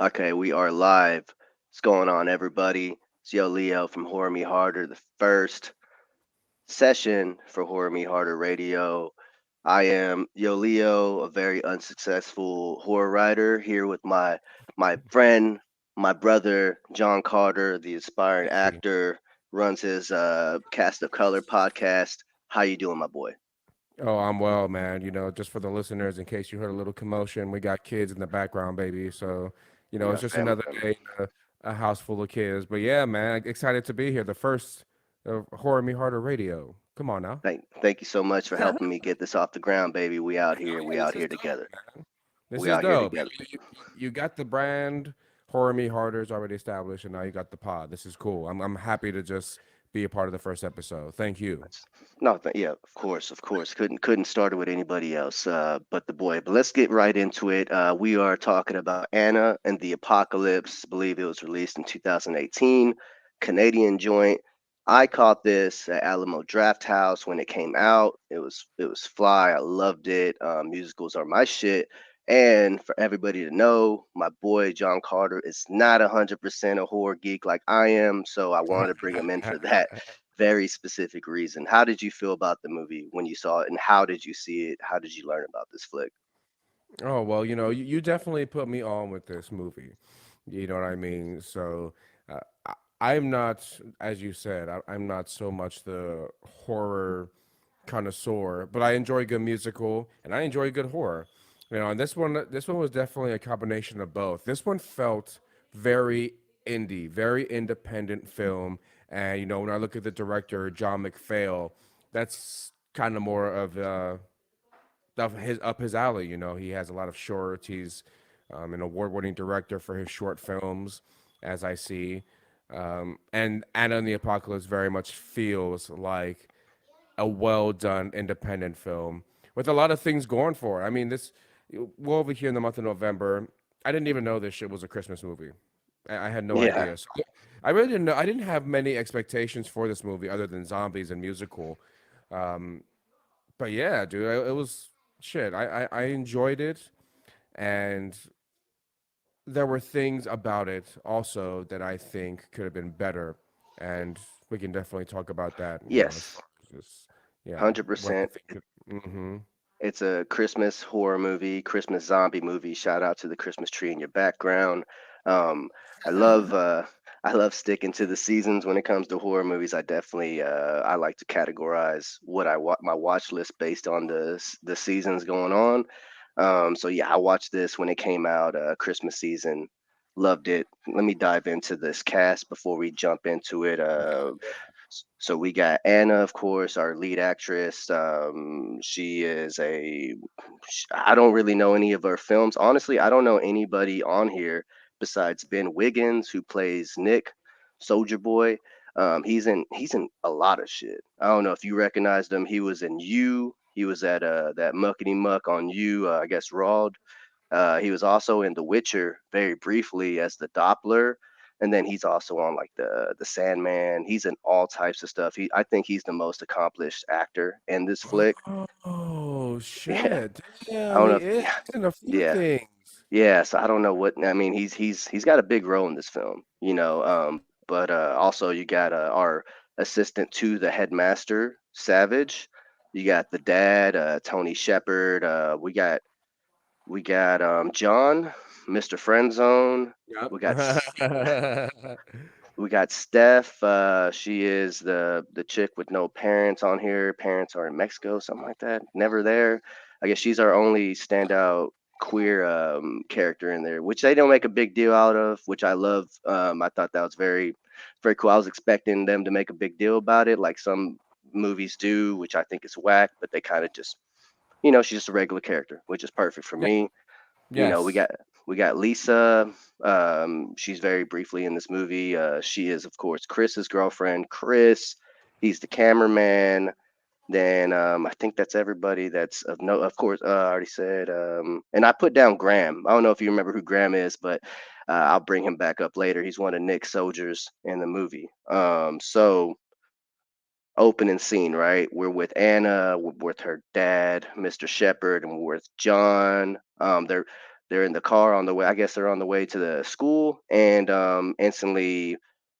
Okay, we are live. What's going on, everybody? It's Yo Leo from Horror Me Harder, the first session for Horror Me Harder Radio. I am Yo Leo, a very unsuccessful horror writer, here with my friend, my brother, Jon Carter, the aspiring Hey. actor, runs his Cast of Color podcast. How you doing, my boy? Oh, I'm well, man. Just for the listeners, in case you heard a little commotion, we got kids in the background, baby. So, Yeah, it's just family, another family. day in a house full of kids. But yeah, man, excited to be here. The first Horror Me Harder Radio. Come on now. Thank you so much for helping me get this off the ground, baby. We out Oh here. yeah, We out this is here dope, together. man. This We is out here dope. You, together. you, you got the brand Horror Me Harder is already established, and now you got the pod. This is cool. I'm happy to just be a part of the first episode. Thank you. No, yeah, of course. Couldn't start it with anybody else, but the boy. But let's get right into it. We are talking about Anna and the Apocalypse. I believe it was released in 2018. Canadian joint. I caught this at Alamo Draft House when it came out. It was fly. I loved it. Musicals are my shit. And for everybody to know, my boy Jon Carter is not 100% a horror geek like I am, so I wanted to bring him in for that very specific reason. How did you feel about the movie when you saw it, and how did you see it? How did you learn about this flick? Oh, well, you definitely put me on with this movie. You know what I mean? So, I'm not, as you said, I'm not so much the horror connoisseur, but I enjoy good musical and I enjoy good horror. And this one was definitely a combination of both. This one felt very indie, very independent film. And when I look at the director, John McPhail, that's kind of more of up his alley. He has a lot of shorts. He's an award-winning director for his short films, as I see. And Anna and the Apocalypse very much feels like a well done independent film with a lot of things going for it. I mean, we're over here in the month of November. I didn't even know this shit was a Christmas movie. I had no Yeah, idea. So I really didn't know. I didn't have many expectations for this movie other than zombies and musical. Um, but yeah, dude, it was shit. I enjoyed it, and there were things about it also that I think could have been better, and we can definitely talk about that. As yes, far as this, yeah, what I 100%. think. Mm-hmm. It's a Christmas horror movie, Christmas zombie movie. Shout out to the Christmas tree in your background. Um, I love uh, I love sticking to the seasons when it comes to horror movies. I definitely I like to categorize what my watch list based on the seasons going on. So yeah, I watched this when it came out, Christmas season. Loved it. Let me dive into this cast before we jump into it. So we got Anna, of course, our lead actress. She is I don't really know any of her films. Honestly, I don't know anybody on here besides Ben Wiggins, who plays Nick, Soldier Boy. He's in a lot of shit. I don't know if you recognized him. He was in You. He was at that Muckety Muck on You. I guess Raw. He was also in The Witcher very briefly as the Doppler, and then he's also on like the Sandman. He's in all types of stuff. I think he's the most accomplished actor in this flick. Oh Yeah, shit! I Damn, don't he know. If, is yeah, in a few yeah, things. yeah. So I don't know what I mean. He's got a big role in this film, but also you got our assistant to the headmaster, Savage. You got the dad, Tony Shepard. We got John, Mr. Friendzone. Yep. We got we got Steph. She is the chick with no parents on here. Parents are in Mexico, something like that. Never there. I guess she's our only standout queer character in there, which they don't make a big deal out of, which I love. I thought that was very, very cool. I was expecting them to make a big deal about it, like some movies do, which I think is whack. But they kind of just, she's just a regular character, which is perfect for Yeah. me. You know, we Yes. got we got Lisa. She's very briefly in this movie. She is, of course, Chris's girlfriend. Chris, he's the cameraman. Then I think that's everybody that's of no. Of course, I already said. And I put down Graham. I don't know if you remember who Graham is, but I'll bring him back up later. He's one of Nick's soldiers in the movie. So opening scene, right? We're with Anna, we're with her dad, Mr. Shepard, and we're with John. they're in the car on the way. I guess they're on the way to the school, and instantly,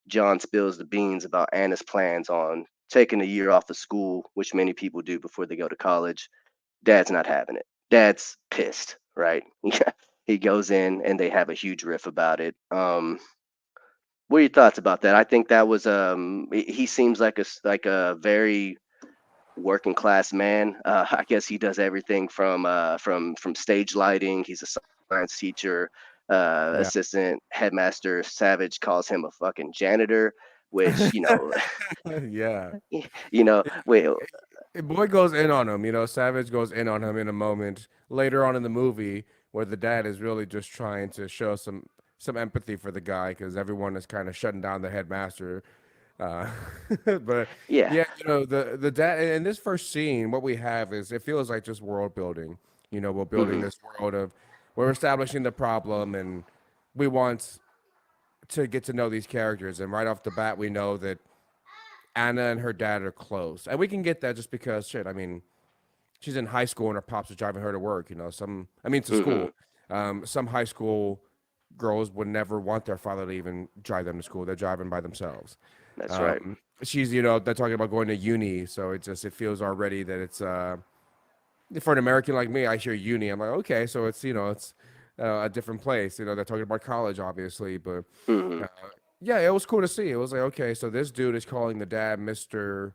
John spills the beans about Anna's plans on taking a year off of school, which many people do before they go to college. Dad's not having it. Dad's pissed, right? He goes in and they have a huge riff about it. What are your thoughts about that? I think that was he seems like like a very working class man. I guess he does everything from stage lighting. He's a science teacher, Yeah. assistant headmaster. Savage calls him a fucking janitor, which Yeah. wait, Boy goes in on him, Savage goes in on him in a moment later on in the movie where the dad is really just trying to show some empathy for the guy because everyone is kind of shutting down the headmaster. Uh, but yeah, yeah, the dad in this first scene, what we have is it feels like just world building. We're building hmm this world of we're establishing the problem and we want to get to know these characters and right off the bat we know that Anna and her dad are close. And we can get that just because shit, I mean, she's in high school and her pops is driving her to work, to hmm school. Some high school girls would never want their father to even drive them to school. They're driving by themselves. that's right. She's, they're talking about going to uni, so it feels already that it's for an American like me, I hear uni, I'm like, okay, so it's a different place. They're talking about college, obviously, but hmm uh, yeah, it was cool to see. It was like, okay, so this dude is calling the dad Mr.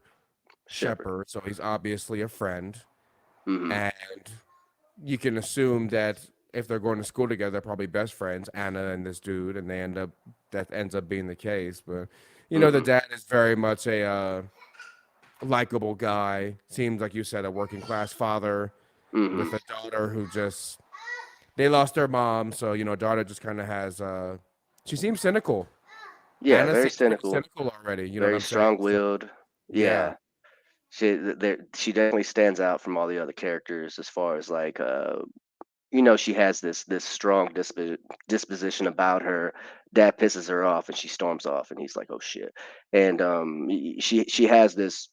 Shepherd. Shepherd, so he's obviously a friend, hmm and you can assume that if they're going to school together, they're probably best friends, Anna and this dude, and that ends up being the case. But the hmm dad is very much a likable guy. Seems like you said, a working class father hmm with a daughter who just they lost their mom, so daughter just kind of has she seems cynical. Yeah, Anna very seems pretty cynical, cynical already. You know what very I'm saying? So strong-willed. yeah, Yeah, she definitely stands out from all the other characters as far as like she has this strong disposition about her. Dad pisses her off and she storms off and he's like, oh shit. And she has this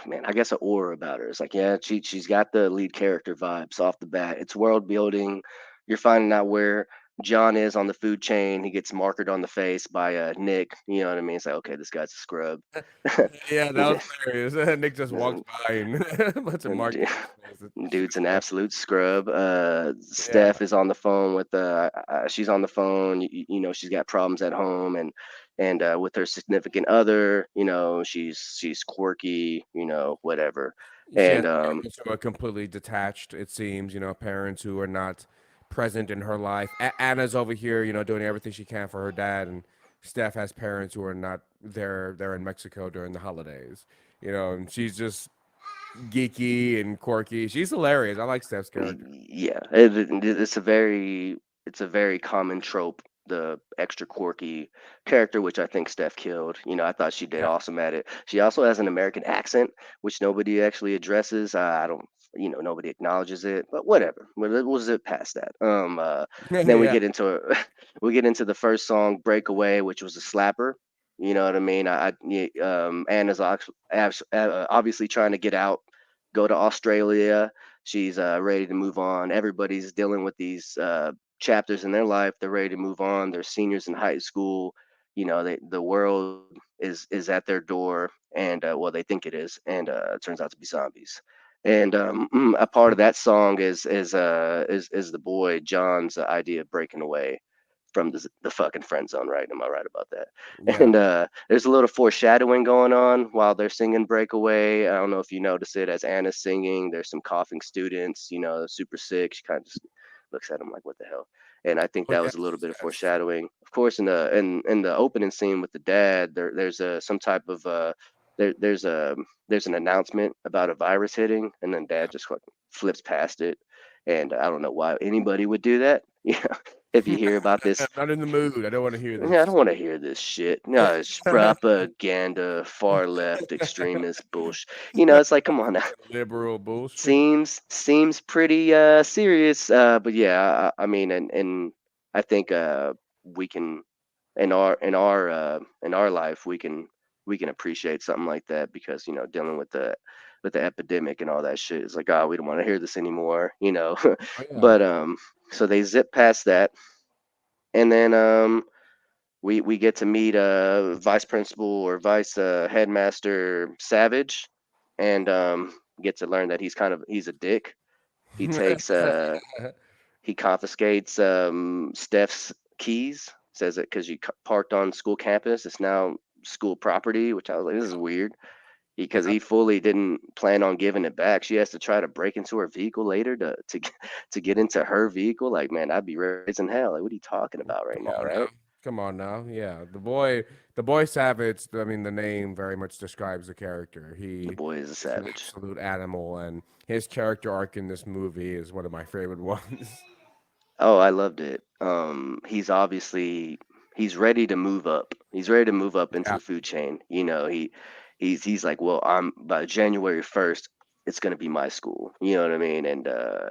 man, I guess, an aura about her. It's like, yeah, she's got the lead character vibes off the bat. It's world building. You're finding out where John is on the food chain. He gets markered on the face by Nick. You know what I mean? It's like, okay, this guy's a scrub. yeah, that was hilarious. Nick just walks And- by and a bunch of and market on his face. Dude's an absolute scrub. Yeah, Steph is on the phone with she's on the phone. She's got problems at home and with her significant other. She's quirky. Whatever. she And has parents who are completely detached. It seems, parents who are not present in her life. Anna's over here, doing everything she can for her dad, and Steph has parents who are not there. They're in Mexico during the holidays, and she's just geeky and quirky. She's hilarious. I like Steph's character. Yeah, it's a very common trope. The extra quirky character, which I think Steph killed. I thought she did Yeah. awesome at it. She also has an American accent, which nobody actually addresses. I don't, nobody acknowledges it, but whatever. We'll zip past that. Then we Yeah. get into we get into the first song, "Breakaway," which was a slapper. You know what I mean? Anna's obviously trying to get out, go to Australia. She's ready to move on. Everybody's dealing with these chapters in their life. They're ready to move on. They're seniors in high school. The world is at their door, and well, they think it is, and it turns out to be zombies. And a part of that song is the boy John's idea of breaking away from the fucking friend zone, right? Am I right about that? Yeah. And there's a little foreshadowing going on while they're singing Breakaway. I don't know if you notice it as Anna's singing. There's some coughing students, super sick. She kind of just looks at them like, what the hell? And I think Oh that was a little yes, bit of yes. foreshadowing. Of course, in the opening scene with the dad, there's some type of there's an announcement about a virus hitting, and then dad just like flips past it. And I don't know why anybody would do that. If you hear about I'm this, not in the mood. I don't want to hear yeah, I don't this. want to hear this shit. No, it's propaganda, far left extremist bullshit. It's like, come on now. Liberal bullshit. Seems pretty serious. But yeah, I mean, and I think we can in our life we can appreciate something like that because dealing with the epidemic and all that shit is like, oh, we don't want to hear this anymore. Oh yeah. But So they zip past that, and then we get to meet vice principal or vice headmaster Savage, and get to learn that he's a dick. He takes he confiscates Steph's keys. Says that because you parked on school campus, it's now school property. Which I was like, this is weird because Yeah. he fully didn't plan on giving it back. She has to try to break into her vehicle later to get into her vehicle. Like, man, I'd be raising hell. Like, what are you talking about right Come now, on now. right? Come on now. Yeah. The boy Savage, I mean, the name very much describes the character. The He boy is a is an savage. absolute animal, and his character arc in this movie is one of my favorite ones. Oh, I loved it. He's ready to move up. He's ready to move up into Yeah. the food chain. You know, he's like, well, I'm by January 1st, it's gonna be my school. You know what I mean? And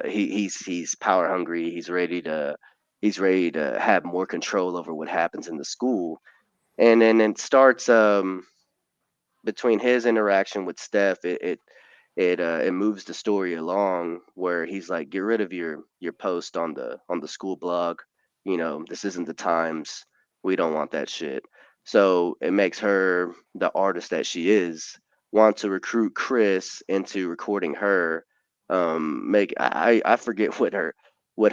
he's power hungry. He's ready to have more control over what happens in the school. And then it starts between his interaction with Steph, it moves the story along where he's like, get rid of your post on the school blog. You know, this isn't the times. We don't want that shit. So it makes her the artist that she is want to recruit Chris into recording her. Make I forget what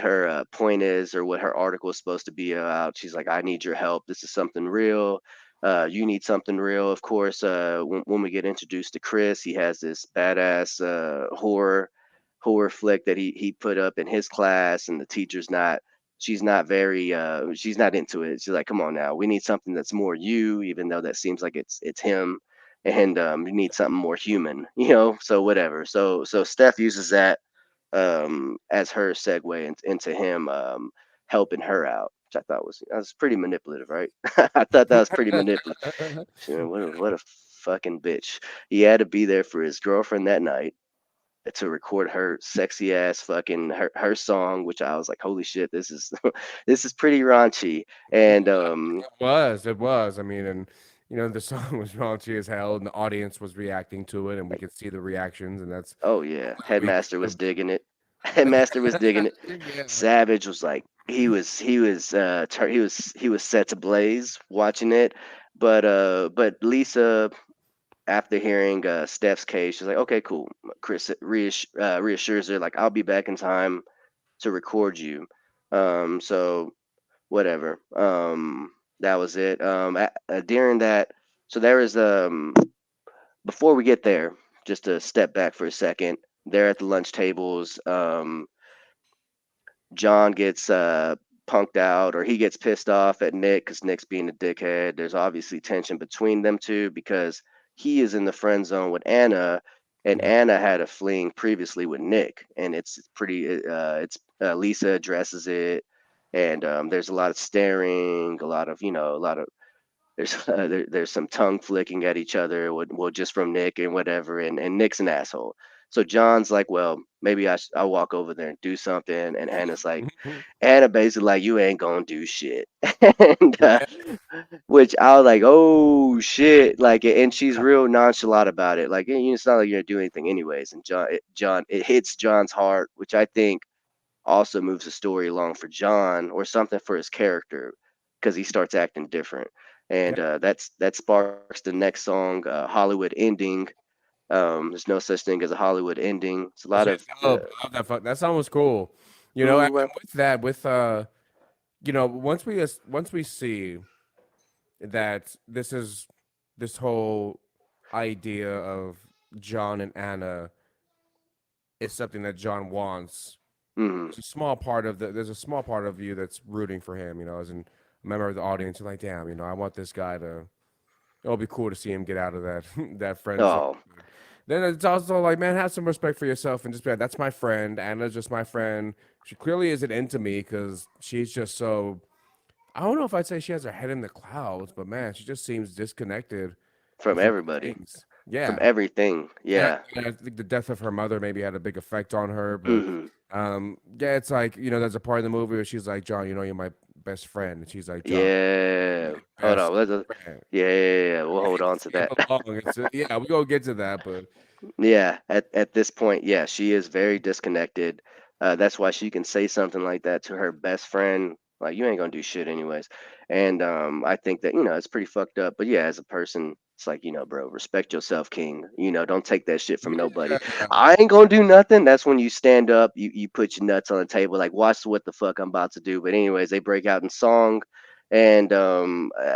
her point is or what her article is supposed to be about. She's like, I need your help. This is something real. You need something real, of course. When we get introduced to Chris, he has this badass horror flick that he put up in his class, and the teacher's not. She's not very. She's not into it. She's like, "Come on now, we need something that's more you," even though that seems like it's him, and we need something more human, you know. So whatever. So Steph uses that as her segue into him helping her out, which I thought was pretty manipulative, right? I thought that was pretty manipulative. So, what a fucking bitch. He had to be there for his girlfriend that night to record her sexy ass fucking her song, which I was like, holy shit, this is this is pretty raunchy. And It was. It was. I mean, and the song was raunchy as hell, and the audience was reacting to it, and we could see the reactions, and that's oh yeah, what we Headmaster was do. digging it. Headmaster was digging it. Yeah. Savage was like he was set to blaze watching it, but Lisa, after hearing Steph's case, she's like, okay, cool. Chris reassures her like, I'll be back in time to record you. So whatever. That was it. During that, so there was before we get there, just to step back for a second. They're at the lunch tables. John gets punked out, or he gets pissed off at Nick because Nick's being a dickhead. There's obviously tension between them two because he is in the friend zone with Anna, and Yeah. Anna had a fling previously with Nick, and it's pretty. It's Lisa addresses it, and there's a lot of staring, a lot of a lot of there's there's some tongue flicking at each other, well, just from Nick and whatever, and Nick's an asshole. So John's like, well, maybe I'll walk over there and do something, and Hannah basically like, you ain't gonna do shit, and Yeah. which I was like, oh shit, like, and she's real nonchalant about it, like, it's not like you're gonna do anything anyways, and John, it hits John's heart, which I think also moves the story along for John or something for his character because he starts acting different. And that sparks the next song, Hollywood Ending. There's no such thing as a Hollywood ending. It's a That lot shit's of dope. I love that. That song was cool. And well, with that, once we see that this whole idea of John and Anna is something that John wants. mm, There's a small part of you that's rooting for him. As a member of the audience, you're like, damn, I want this guy to. It'll be cool to see him get out of that that friend zone. oh, Then it's also like, man, have some respect for yourself and just be like, that's my friend. Anna's just my friend. She clearly isn't into me because she's just so. I don't know if I'd say she has her head in the clouds, but man, she just seems disconnected from with a lot of everybody, things. from Yeah, everything. and Yeah. I think the death of her mother maybe had a big effect on her. But Hmm. yeah, it's like there's a part of the movie where she's like, John, you're my best friend, and she's like, John, Yeah. you're my Hold best on. friend. Yeah, yeah, yeah, yeah. We'll hold on to Sing that. along. Yeah, we gonna get to that, but Yeah, at this point, yeah, she is very disconnected. That's why she can say something like that to her best friend. Like, you ain't gonna do shit anyways. And I think that, it's pretty fucked up. But yeah, as a person, it's like, bro, respect yourself, king. Don't take that shit from nobody. Yeah, I ain't gonna do nothing. That's when you stand up, you put your nuts on the table, like, watch what the fuck I'm about to do. But anyways, they break out in song. And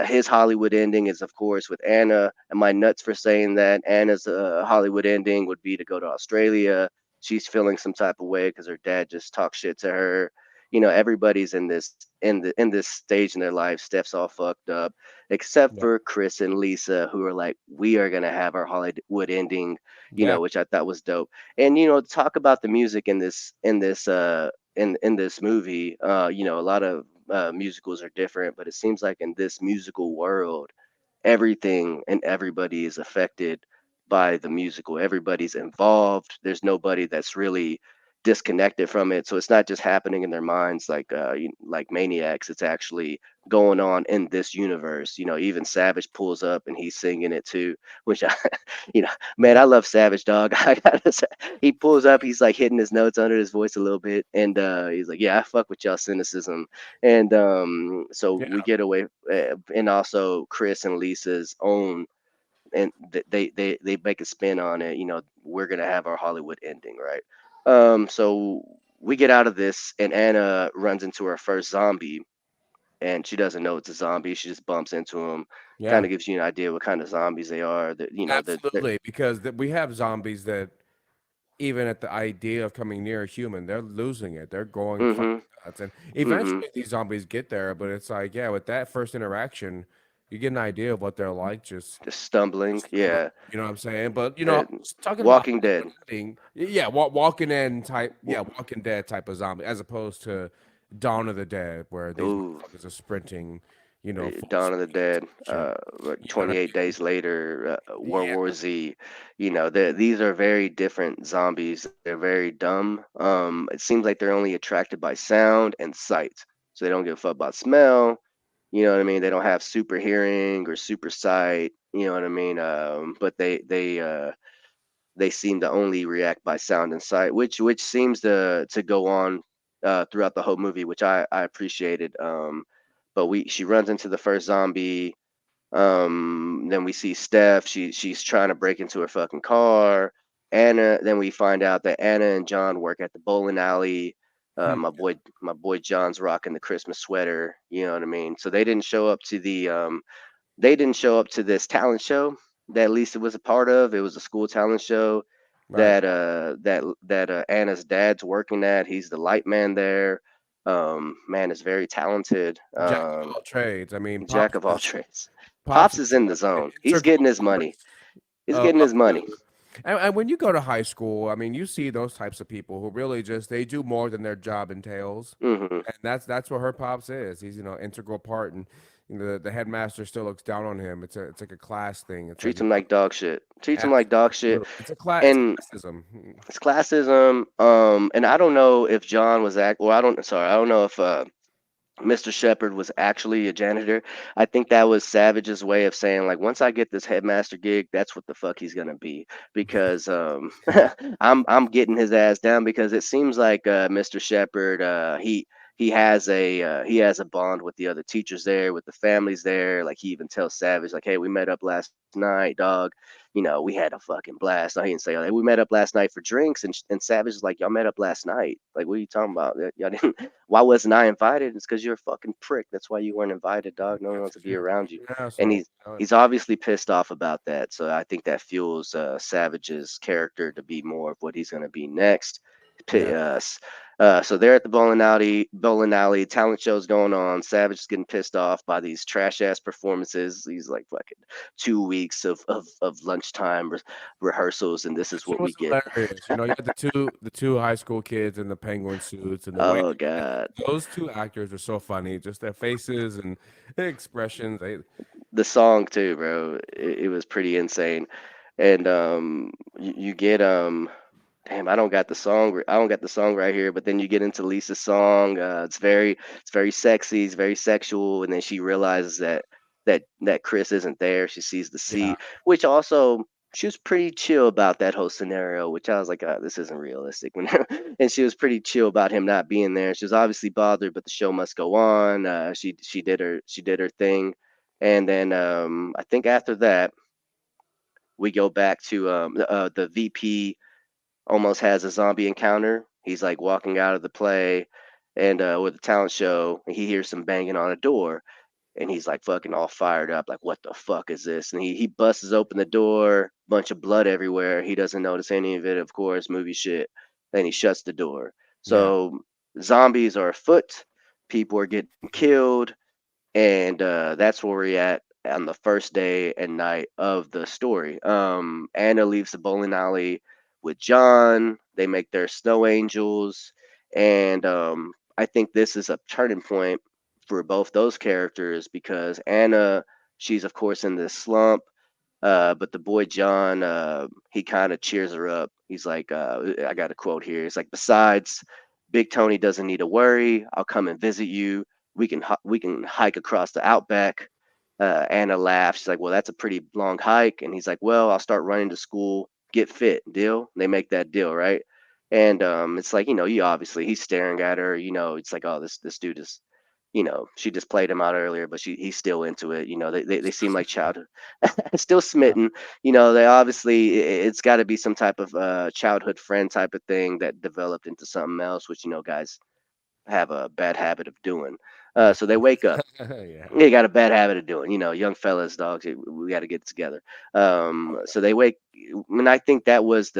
his Hollywood ending is, of course, with Anna. Am I nuts for saying that? Anna's Hollywood ending would be to go to Australia. She's feeling some type of way because her dad just talked shit to her. Everybody's in this stage in their life. Steph's all fucked up, except yeah, for Chris and Lisa, who are like, we are gonna have our Hollywood ending, yeah, which I thought was dope. And talk about the music in this movie. A lot of musicals are different, but it seems like in this musical world, everything and everybody is affected by the musical. Everybody's involved. There's nobody that's really disconnected from it. So it's not just happening in their minds like like maniacs. It's actually going on in this universe. Even Savage pulls up and he's singing it too, which I, man, yeah, I love Savage, dog. I gotta say, he pulls up, he's like hitting his notes under his voice a little bit, and he's like, "Yeah, I fuck with y'all cynicism." And so we yeah, get away, and also Chris and Lisa's own, and they make a spin on it. We're gonna have our Hollywood ending, right? So we get out of this, and Anna runs into her first zombie, and she doesn't know it's a zombie. She just bumps into him. Kind yeah. of gives you an idea what kind of zombies they are. That they're Absolutely, because we have zombies that even at the idea of coming near a human, they're losing it. They're going fucking mm-hmm, nuts, and mm-hmm, eventually these zombies get there. But it's like, yeah, with that first interaction, you get an idea of what they're like. just stumbling, Just stumbling, yeah. you know what I'm saying? But uh, talking about Walking Dead. Hollywood ending, yeah, Walking Dead type, W- yeah, Walking Dead type of zombie, as opposed to Dawn of the Dead, where these Ooh, motherfuckers are sprinting, full Dawn of the speed Dead, type shit. like You know what I 28 Days Later, World mean? War Z. These are very different zombies. They're very dumb. It seems like they're only attracted by sound and sight, so they don't give a fuck about smell. You know what I mean? They don't have super hearing or super sight. You know what I mean? But they seem to only react by sound and sight, which seems to go on throughout the whole movie, which I appreciated. But she runs into the first zombie. Then we see Steph. She's trying to break into her fucking car. Anna. Then we find out that Anna and John work at the bowling alley. Hmm. My boy John's rocking the Christmas sweater. You know what I mean? So they didn't show up to this talent show that Lisa was a part of. It was a school talent show Right. that Anna's dad's working at. He's the light man there. Man is very talented. Jack of all trades. I mean, Jack of all trades. Pops Pops is is in the an zone. He's integral getting his money. part He's getting of his money. the. And when you go to high school, I mean, you see those types of people who really just they do more than their job entails, Hmm. and that's what her pops is. He's integral part, and the headmaster still looks down on him. It's like a class thing. It's like Treats him like dog shit. Treats him like dog shit. absolutely, it's And classism. it's classism. And I don't know if John was well, I don't know if Mr. Shepard was actually a janitor. I think that was Savage's way of saying, like, once I get this headmaster gig, that's what the fuck he's gonna be. Because I'm getting his ass down, because it seems like Mr. Shepard, he has a bond with the other teachers there, with the families there. Like, he even tells Savage, like, hey, we met up last night, dog. We had a fucking blast. No, he didn't say, like, we met up last night for drinks, and Savage is like, y'all met up last night. Like, what are you talking about? Y'all didn't. Why wasn't I invited? It's because you're a fucking prick. That's why you weren't invited, dog. No one wants to be around you. An And asshole. he's obviously pissed off about that. So I think that fuels Savage's character to be more of what he's gonna be next. Yeah. So they're at the bowling alley. Talent show's going on. Savage is getting pissed off by these trash ass performances. He's like, fucking 2 weeks of lunchtime rehearsals, and this is It what we was get. hilarious. You had the two high school kids in the penguin suits, and the way Oh god. those two actors are so funny. Just their faces and expressions. The song too, bro. It was pretty insane. And you get damn, I don't got the song right here, but then you get into Lisa's song. It's very sexy, it's very sexual, and then she realizes that Chris isn't there. She sees the Yeah. seat, which also she was pretty chill about that whole scenario, which I was like, this isn't realistic. And she was pretty chill about him not being there. She was obviously bothered, but the show must go on. She did her thing, and then I think after that we go back to the VP almost has a zombie encounter. He's like walking out of the play and with the talent show, and he hears some banging on a door, and he's like fucking all fired up, like what the fuck is this? And he busts open the door, bunch of blood everywhere. He doesn't notice any of it, of course, movie shit. Then he shuts the door. Yeah. So zombies are afoot, people are getting killed, and that's where we're at on the first day and night of the story. Anna leaves the bowling alley with John. They make their snow angels, and I think this is a turning point for both those characters because Anna, she's of course in this slump, but the boy John, he kind of cheers her up. He's like, I got a quote here. It's like, besides, Big Tony doesn't need to worry. I'll come and visit you. We can hike across the outback. Anna laughs. She's like, well, that's a pretty long hike. And he's like, well, I'll start running to school. Get fit. Deal. They make that deal, right? And it's like, you obviously he's staring at her. It's like, oh, this dude is, she just played him out earlier, but he's still into it. They seem like childhood, still smitten. They obviously it's got to be some type of childhood friend type of thing that developed into something else, which guys have a bad habit of doing. Yeah. So they wake up. Yeah. They got a bad habit of doing, young fellas, dogs. We got to get together. Oh So they wake, and I think that was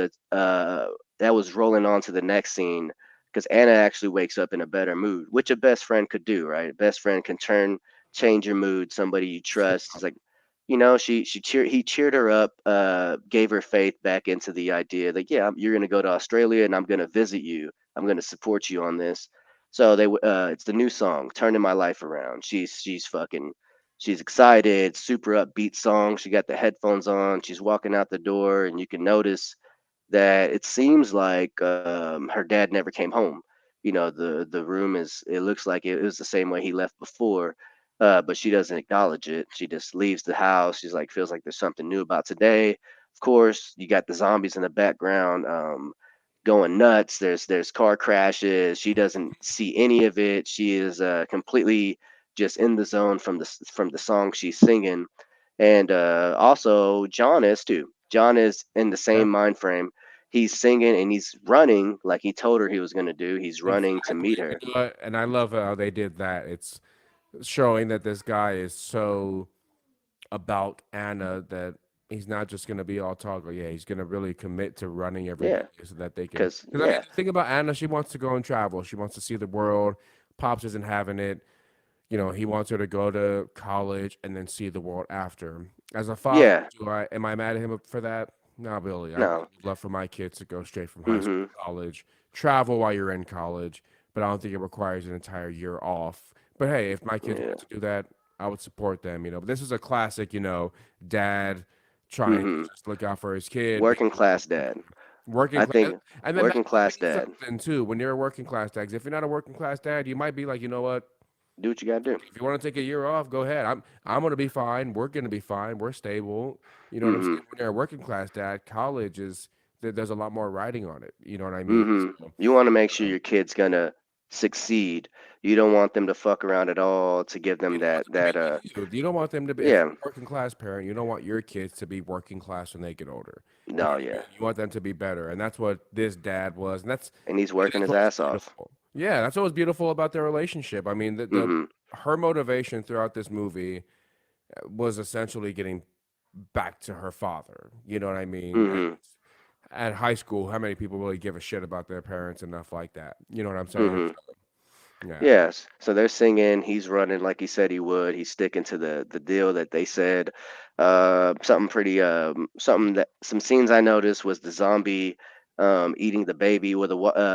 rolling on to the next scene because Anna actually wakes up in a better mood, which a best friend could do, right? A best friend can change your mood. Somebody you trust. It's like, he cheered her up, gave her faith back into the idea that yeah, you're gonna go to Australia and I'm gonna visit you. I'm gonna support you on this. So it's the new song, "Turning My Life Around." She's excited, super upbeat song. She got the headphones on. She's walking out the door, and you can notice that it seems like her dad never came home. The room it looks like it was the same way he left before, but she doesn't acknowledge it. She just leaves the house. She's like, feels like there's something new about today. Of course, you got the zombies in the background. Going nuts. There's car crashes. She doesn't see any of it. She is completely just in the zone from the song she's singing, and also John is too. John is in the yeah. same mind frame. He's singing and he's running like he told her he was going to do. He's running to Exactly. meet her. You know what? And I love how they did that. It's showing that this guy is so about Anna that he's not just gonna be all talk. Or, yeah, he's gonna really commit to running every day Yeah, so that they can. because Because I mean, yeah, the thing about Anna, she wants to go and travel. She wants to see the world. Pops isn't having it. He wants her to go to college and then see the world after. As a father, yeah, do I am I mad at him for that? No, Billy. I no, would love for my kids to go straight from high school mm-hmm, to college, travel while you're in college, but I don't think it requires an entire year off. But hey, if my kids yeah, want to do that, I would support them. But this is a classic, dad trying to mm-hmm. just look out for his kid, Working class dad. working I class. think And then working that class means dad. something too. When you're a working class dad, 'cause if you're not a working class dad, you might be like, you know what? Do what you gotta do. If you want to take a year off, go ahead. I'm gonna be fine. We're gonna be fine. We're stable. You know what I'm Mm-hmm. saying? When you're a working class dad, college is there's a lot more writing on it. You know what I mean? Mm-hmm. So, You want to make sure um, your kid's gonna succeed. You don't want them to fuck around at all to give them you don't want that them to be that like you. You don't want them to be. If yeah. you're a working class parent, you don't want your kids to be working class when they get older. You know No, what I yeah. mean? You want them to be better, and that's what this dad was, and And he's and working that's his what was ass off. beautiful. Yeah, that's what was beautiful about their relationship. I mean, the Mm-hmm. her motivation throughout this movie was essentially getting back to her father. You know what I mean? And Mm-hmm. at high school, how many people really give a shit about their parents enough like that? You know what I'm saying? Mm-hmm. So, yeah. Yes. So they're singing. He's running like he said he would. He's sticking to the deal that they said. Something pretty. Some scenes I noticed was the zombie eating the baby with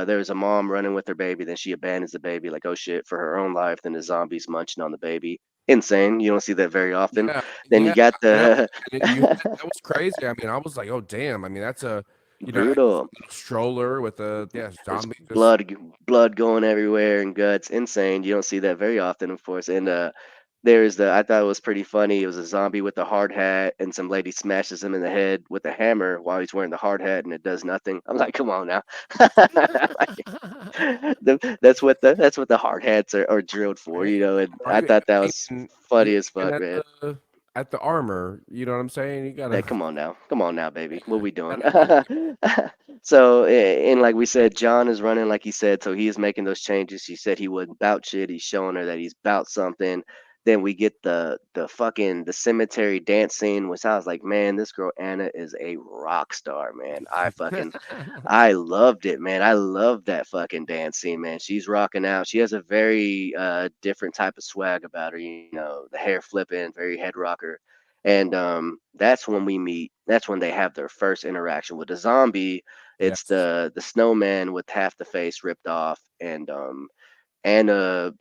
there's a mom running with her baby, then she abandons the baby like oh shit for her own life. Then the zombies munching on the baby. Insane. You don't see that very often. Yeah, Then you yeah, got I know. the And that was crazy. I mean, I was like, "Oh, damn." I mean, that's a, brutal. little stroller with a There's zombie just blood going everywhere and guts. Insane. You don't see that very often, of course. And there's the I thought it was pretty funny. It was a zombie with a hard hat, and some lady smashes him in the head with a hammer while he's wearing the hard hat, and it does nothing. I'm like, come on now. Like, that's what the hard hats are drilled for, Right? And Or I even thought that was you're funny as aiming fuck, man. at the armor. You know what I'm saying? You Hey, gotta come on now, baby. What we doing? gotta make So, and like we said, John is running, like he said, so he is making those changes. He said he wouldn't bout shit. He's showing her that he's bout something. Then we get the fucking the cemetery dance scene, which I was like, man, this girl Anna is a rock star, man. I loved it, man. I love that fucking dance scene, man. She's rocking out. She has a very different type of swag about her, the hair flipping, very head rocker. And that's when we meet. That's when they have their first interaction with the zombie. It's yes. the snowman with half the face ripped off, and Anna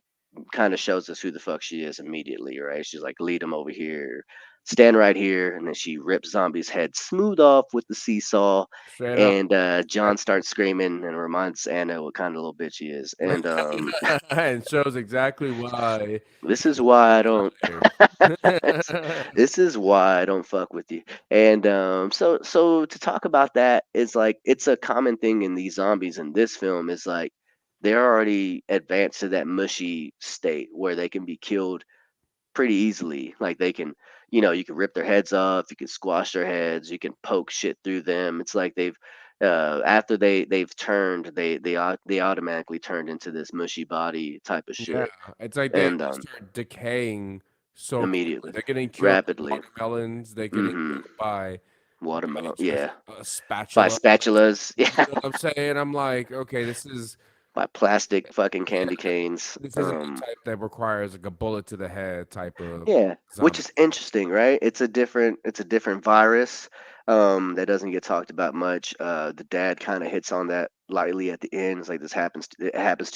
kind of shows us who the fuck she is immediately, right? She's like, lead him over here, stand right here, and then she rips zombie's head smooth off with the seesaw. Straight up. And John starts screaming and reminds Anna what kind of little bitch he is. And And shows exactly why this is he's why I don't. fired. This is why I don't fuck with you. And so to talk about that is like it's a common thing in these zombies in this film is like they're already advanced to that mushy state where they can be killed pretty easily. Like they can, you can rip their heads off, you can squash their heads, you can poke shit through them. It's like they've after they've turned, they automatically turned into this mushy body type of Yeah, shit. it's like they And start decaying so quickly. immediately, They're getting killed by rapidly. watermelons. They're getting Hmm. killed by Watermelon, just yeah. a By spatula. spatulas, You yeah. know what I'm saying? I'm like, okay, this is By plastic fucking yeah, candy canes. this isn't the type that requires like a bullet to the head type of Yeah, which zombie. is interesting, right? It's a different virus that doesn't get talked about much. The dad kind of hits on that lightly at the end. It's like it happens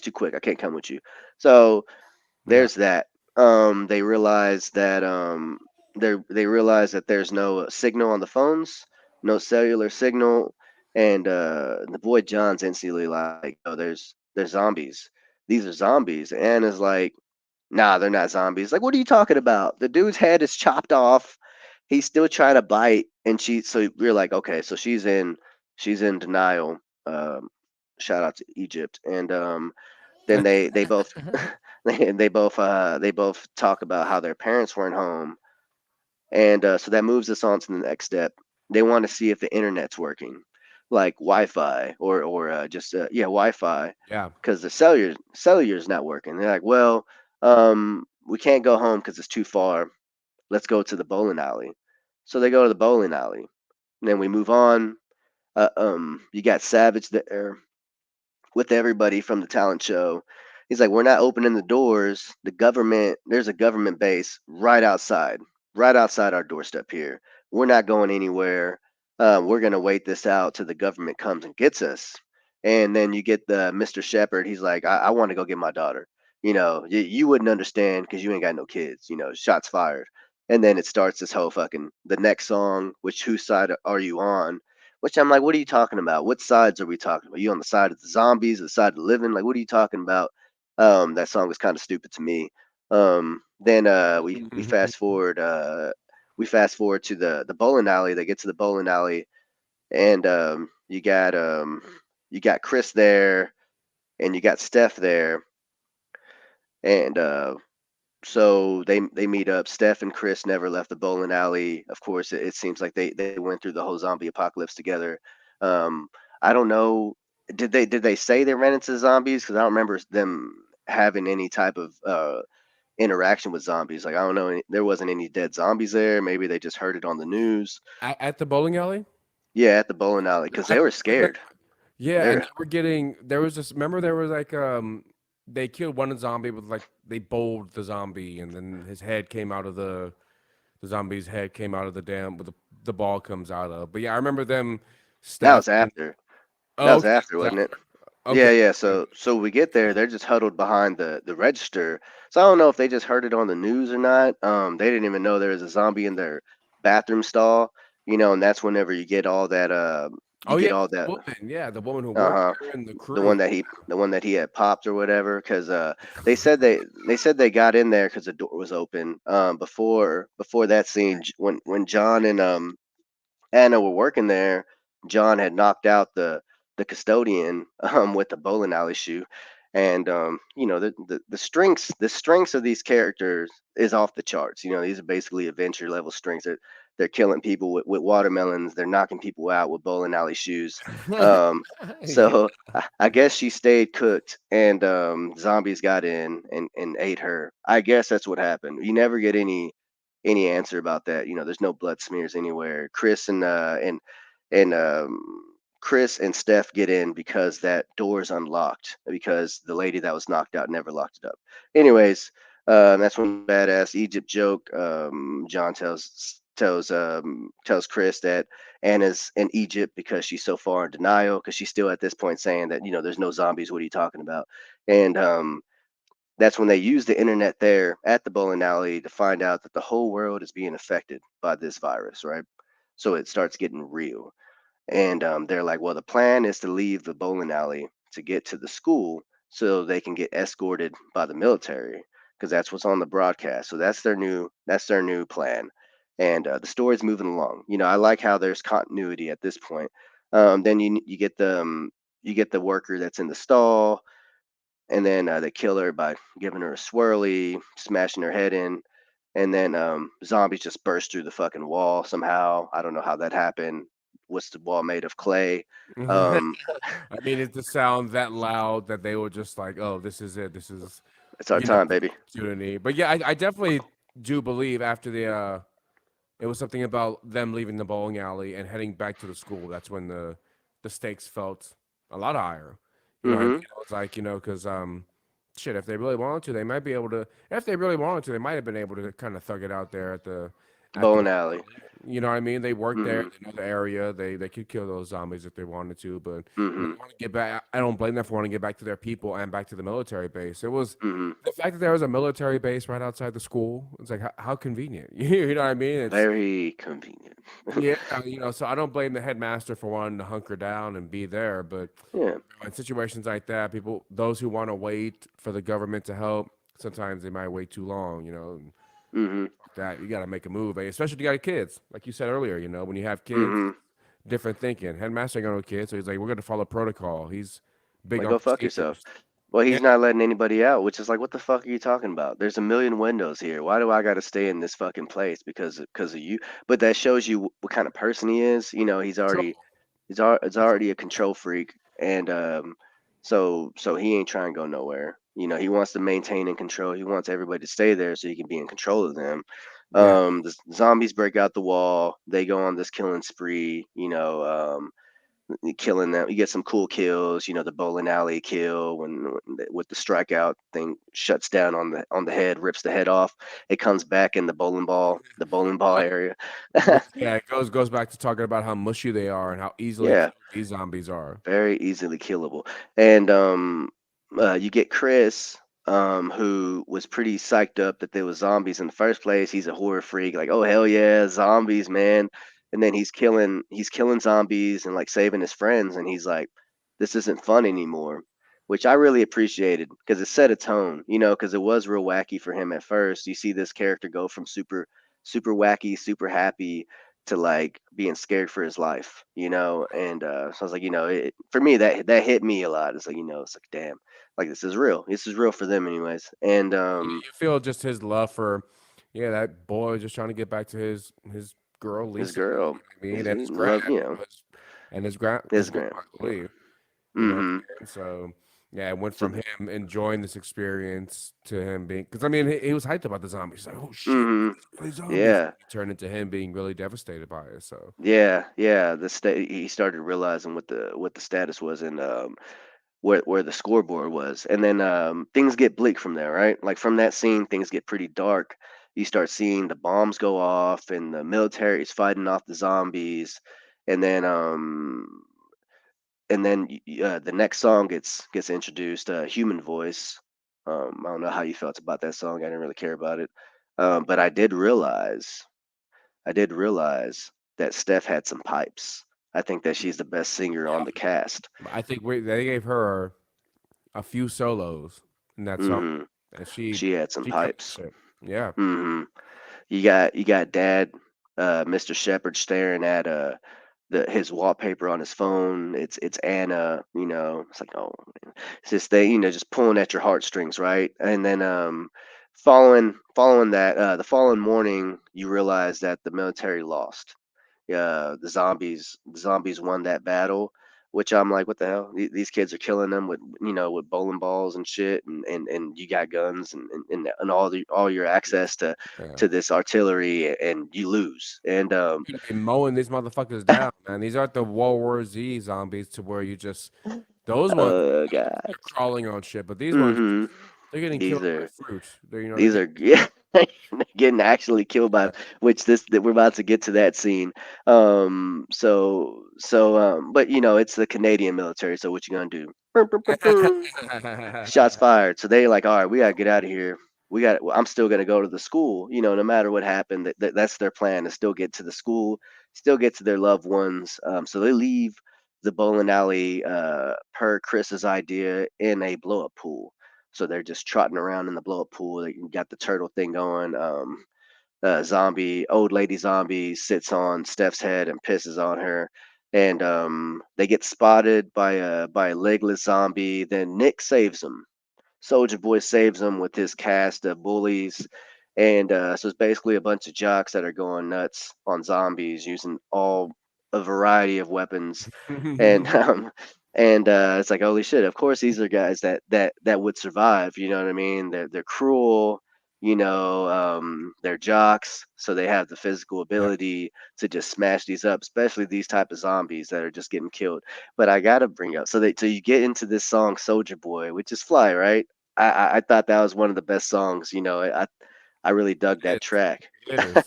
too quick. I can't come with you. So Yeah, there's that. They realize that they realize that there's no signal on the phones, no cellular signal, and the boy John's instantly like, "Yo, there's zombies. These are zombies." And is like, "Nah, they're not zombies." Like, what are you talking about? The dude's head is chopped off. He's still trying to bite, and so we're like, okay, so she's in denial. Um, Shout out to Egypt, and then they both they both talk about how their parents weren't home, and so that moves us on to the next step. They want to see if the internet's working, like Wi-Fi or just yeah, Wi-Fi, yeah, because the cellular's not working. They're like, well, we can't go home because it's too far. Let's go to the bowling alley. So they go to the bowling alley, and then we move on. You got Savage there with everybody from the talent show. He's like, we're not opening the doors. There's a government base right outside our doorstep here. We're not going anywhere. We're gonna wait this out till the government comes and gets us. And then you get the Mr. Shepherd. He's like, I want to go get my daughter. You wouldn't understand because you ain't got no kids. Shots fired. And then it starts this whole fucking the next song, which whose side are you on? Which I'm like, what are you talking about? What sides are we talking about? You on the side of the zombies, the side of the living? Like, what are you talking about? That song was kind of stupid to me. Then we fast forward to the bowling alley. They get to the bowling alley, and you got Chris there, and you got Steph there, and so they meet up. Steph and Chris never left the bowling alley. Of course, it seems like they went through the whole zombie apocalypse together. Um, I don't know. Did they say they ran into zombies? Because I don't remember them having any type of interaction with zombies. Like I don't know. There wasn't any dead zombies there. Maybe they just heard it on the news. at the bowling alley. Yeah, at the bowling alley because I they were remember scared. yeah, and They're they were getting there was this remember there was like they killed one zombie with like they bowled the zombie and then his head came out of the zombie's head came out of the dam with the ball comes out of. But yeah, I remember them that was stacking. after. That Oh, was okay, that after, was wasn't it? after. Yeah, Okay. yeah. Okay. So we get there, they're just huddled behind the register. So I don't know if they just heard it on the news or not. They didn't even know there was a zombie in their bathroom stall. And that's whenever you get all that. You Oh yeah, get all the that. woman. Yeah, the woman who worked Uh-huh. there and the The crew. one that he had popped or whatever, because they said they got in there because the door was open. Before that scene, when John and Anna were working there, John had knocked out the custodian with the bowling alley shoe, and the strengths of these characters is off the charts. These are basically adventure level strengths. They're killing people with watermelons. They're knocking people out with bowling alley shoes. Um, Yeah. so I guess she stayed cooked, and zombies got in and ate her. I guess that's what happened. You never get any answer about that. There's no blood smears anywhere. Chris and Steph get in because that door is unlocked because the lady that was knocked out never locked it up. Anyways, that's when badass Egypt joke. John tells Chris that Anna's in Egypt because she's so far in denial because she's still at this point saying that there's no zombies. What are you talking about? And that's when they use the internet there at the bowling alley to find out that the whole world is being affected by this virus, right? So it starts getting real. And they're like, well, the plan is to leave the bowling alley to get to the school so they can get escorted by the military because that's what's on the broadcast. So that's their new plan. And the story's moving along. I like how there's continuity at this point. Then you get the worker that's in the stall, and then they kill her by giving her a swirly, smashing her head in, and then zombies just burst through the fucking wall somehow. I don't know how that happened. What's the wall made of clay? Um, I mean, it just sounds that loud that they were just like, "Oh, this is it. This is, it's our time, the baby. opportunity." But yeah, I definitely do believe after it was something about them leaving the bowling alley and heading back to the school. That's when the stakes felt a lot higher. You know what I mean? Mm-hmm. It was like, because shit, if they really wanted to, they might be able to. If they really wanted to, they might have been able to kind of thug it out there at the Bowling bowling alley. alley. You know what I mean? They worked there, Mm-hmm. they know the area. They could kill those zombies if they wanted to, but Mm-hmm. they want to get back. I don't blame them for wanting to get back to their people and back to the military base. It was Mm-hmm. the fact that there was a military base right outside the school. It's like how convenient. You know what I mean? It's Very convenient. yeah, so I don't blame the headmaster for wanting to hunker down and be there, but Yeah. in situations like that, those who want to wait for the government to help, sometimes they might wait too long, and Mm-hmm. fuck that you got to make a move, especially if you got kids, like you said earlier. When you have kids, Mm-hmm. different thinking. Headmaster ain't got no kids, so he's like, we're gonna follow protocol. He's big Like, on go fuck yourself. procedures. Well, Yeah, he's not letting anybody out, which is like, what the fuck are you talking about? There's a million windows here. Why do I got to stay in this fucking place because of you? But that shows you what kind of person he is. He's already control. it's already a control freak, and so he ain't trying to go nowhere. He wants to maintain and control. He wants everybody to stay there so he can be in control of them. Yeah. The zombies break out the wall. They go on this killing spree. Killing them. You get some cool kills. The bowling alley kill with the strikeout thing shuts down on the head, rips the head off. It comes back in the bowling ball area. Yeah, it goes back to talking about how mushy they are and how easily Yeah, killed these zombies are. very easily killable. And you get Chris, who was pretty psyched up that there was zombies in the first place. He's a horror freak, like, oh hell yeah, zombies, man. And then he's killing zombies and like saving his friends, and he's like, this isn't fun anymore, which I really appreciated because it set a tone, because it was real wacky for him at first. You see this character go from super wacky, super happy to like being scared for his life, and so I was like, for me that hit me a lot. It's like, it's like, damn, like this is real for them anyways. And You feel just his love for, yeah, that boy just trying to get back to his girl his Lisa. You girl, know what I mean? his And his grand, love, his his grandma, grand. I believe. You know what Mm-hmm. I'm saying? So yeah, it went So from him enjoying this experience to him being, because I mean, he was hyped about the zombies. He's like, oh shit, mm-hmm. it's really zombies. Yeah. It turned into him being really devastated by it. So Yeah, he started realizing what the status was, and where the scoreboard was. And then things get bleak from there, right? Like from that scene, things get pretty dark. You start seeing the bombs go off, and the military is fighting off the zombies. And then the next song gets introduced, Human Voice. I don't know how you felt about that song. I didn't really care about it, but I did realize that Steph had some pipes. I think that she's the best singer on the cast. I think they gave her a few solos in that song, Hmm. and She had some she killed the pipes. shit. Yeah. Hmm. You got Dad, Mr. Shepherd staring at his wallpaper on his phone. It's Anna, It's like, oh, man. It's just just pulling at your heartstrings, right? And then following that, the following morning, you realize that the military lost. The zombies won that battle, which I'm like, what the hell? These kids are killing them with with bowling balls and shit, and you got guns and all your access Yeah. to this artillery, and you lose. And Gonna be mowing these motherfuckers down, man. These aren't the World War Z zombies to where you just those ones oh god. they're crawling on shit, but these ones Hmm. they're getting These killed by are fruit. They're, you know what I these mean? are yeah, getting actually killed by, which this that we're about to get to that scene. But it's the Canadian military, so what you gonna do? Brr, brr, brr, brr. Shots fired. So they like, all right, we gotta get out of here. I'm still gonna go to the school. No matter what happened, that's their plan to still get to the school, still get to their loved ones. So they leave the bowling alley, per Chris's idea, in a blow up pool. So they're just trotting around in the blow up pool. They got the turtle thing going. Old lady zombie sits on Steph's head and pisses on her. And they get spotted by a legless zombie. Then Nick saves them. Soldier Boy saves them with his cast of bullies. And so it's basically a bunch of jocks that are going nuts on zombies using all a variety of weapons. And it's like, holy shit, of course these are guys that would survive, you know what I mean? They're cruel, they're jocks, so they have the physical Yeah. ability to just smash these up, especially these type of zombies that are just getting killed. But I gotta bring up, so you get into this song Soldier Boy, which is Fly, right? I thought that was one of the best songs. I really dug It that is. track. It is.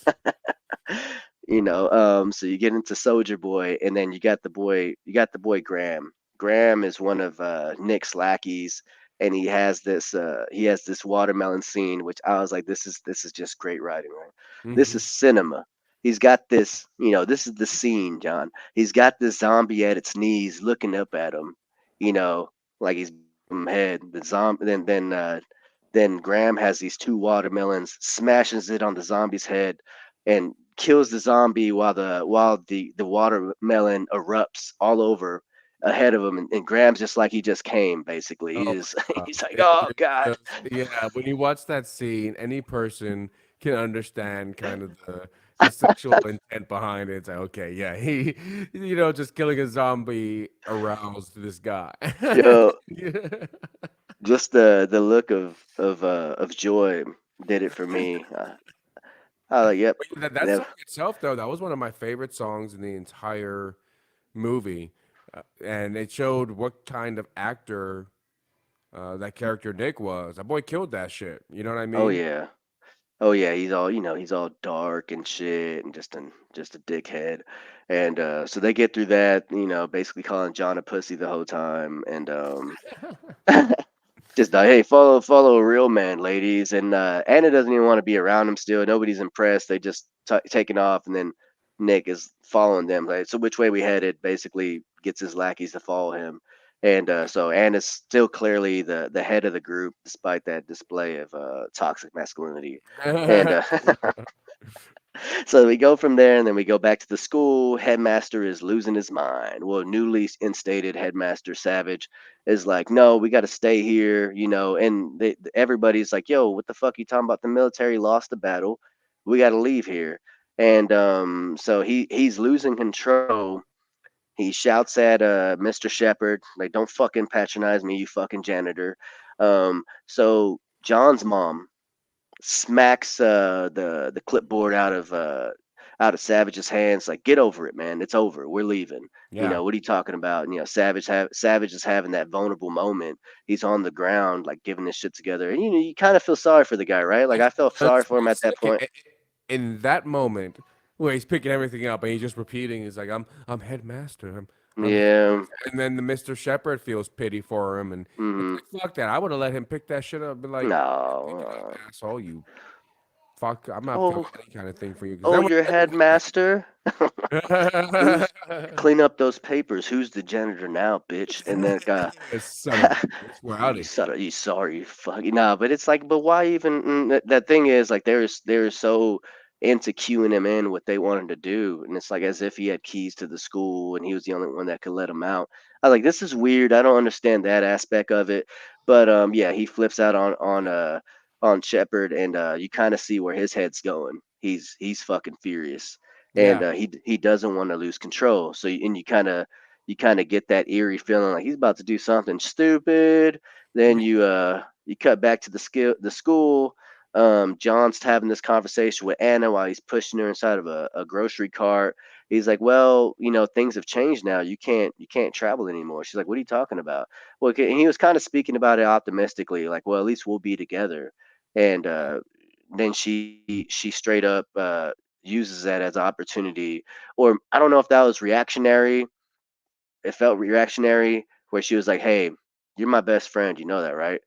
So you get into Soldier Boy, and then you got the boy Graham. Graham is one of Nick's lackeys, and he has this watermelon scene, which I was like, this is just great writing, right? This is Mhm. cinema. He's got this, this is the scene, John. He's got this zombie at its knees, looking up at him, you know, like he's him head. The zombie, then Graham has these two watermelons, smashes it on the zombie's head, and kills the zombie while the watermelon erupts all over ahead of him, and Graham's just like he just came, basically. Oh He's my he's god. like, It oh really god. does. Yeah, when you watch that scene, any person can understand kind of the sexual intent behind it. It's like, okay, yeah, he, just killing a zombie aroused this guy. Yo, Yeah. just the look of joy did it for me. I was like, yep, But yeah, that never. song itself, though, that was one of my favorite songs in the entire movie, and it showed what kind of actor that character Nick was. That boy killed that shit. You know what I Oh mean? yeah. Oh yeah, he's all dark and shit, and just a dickhead. And so they get through that, basically calling John a pussy the whole time. And just like, hey, follow a real man, ladies. And Anna doesn't even want to be around him still. Nobody's impressed. They just taking off, and then Nick is following them. Like, so which way we headed? Basically, gets his lackeys to follow him. And so Anna's still clearly the head of the group, despite that display of toxic masculinity. And so we go from there, and then we go back to the school. Headmaster is losing his mind. Well, newly instated headmaster Savage is like, no, we got to stay here, and everybody's like, yo, what the fuck you talking about? The military lost the battle. We got to leave here. And so he's losing control. He shouts at Mr. Shepard, like, don't fucking patronize me, you fucking janitor. So John's mom smacks the clipboard out of Savage's hands. Like, get over it, man. It's over. We're leaving. Yeah. What are you talking about? Savage is having that vulnerable moment. He's on the ground, like giving his shit together, and you kind of feel sorry for the guy, right? Like I felt For sorry for him a at that second, point. in that moment where he's picking everything up and he's just repeating, he's like, I'm headmaster, I'm Yeah. headmaster. And then the Mr. Shepherd feels pity for him, and it's Hmm. like, fuck that. I would have let him pick that shit up, and be like, No. you dumb asshole, you. fuck, I'm not feeling Oh, any kind of thing for you because oh, then your then we get headmaster. Who's mad. clean up those papers? Who's the janitor now, bitch? And then Son of a bitch, we're out you of here. son of, you sorry, fuck. Nah, but it's like, but why even? That thing is like they're so into queuing him in what they wanted to do, and it's like as if he had keys to the school and he was the only one that could let him out. I was like, this is weird. I don't understand that aspect of it. But yeah, he flips out on Shepard, and you kind of see where his head's going. He's fucking furious, and Yeah, he doesn't want to lose control. So and you kind of get that eerie feeling like he's about to do something stupid. Then you cut back to the school. John's having this conversation with Anna while he's pushing her inside of a grocery cart. He's like, well, things have changed now. You can't travel anymore. She's like, what are you talking about? Well, okay, and he was kind of speaking about it optimistically, like, well, at least we'll be together. And then she straight up uses that as opportunity, or I don't know if that was reactionary. It felt reactionary, where she was like, "Hey, you're my best friend. You know that, right?"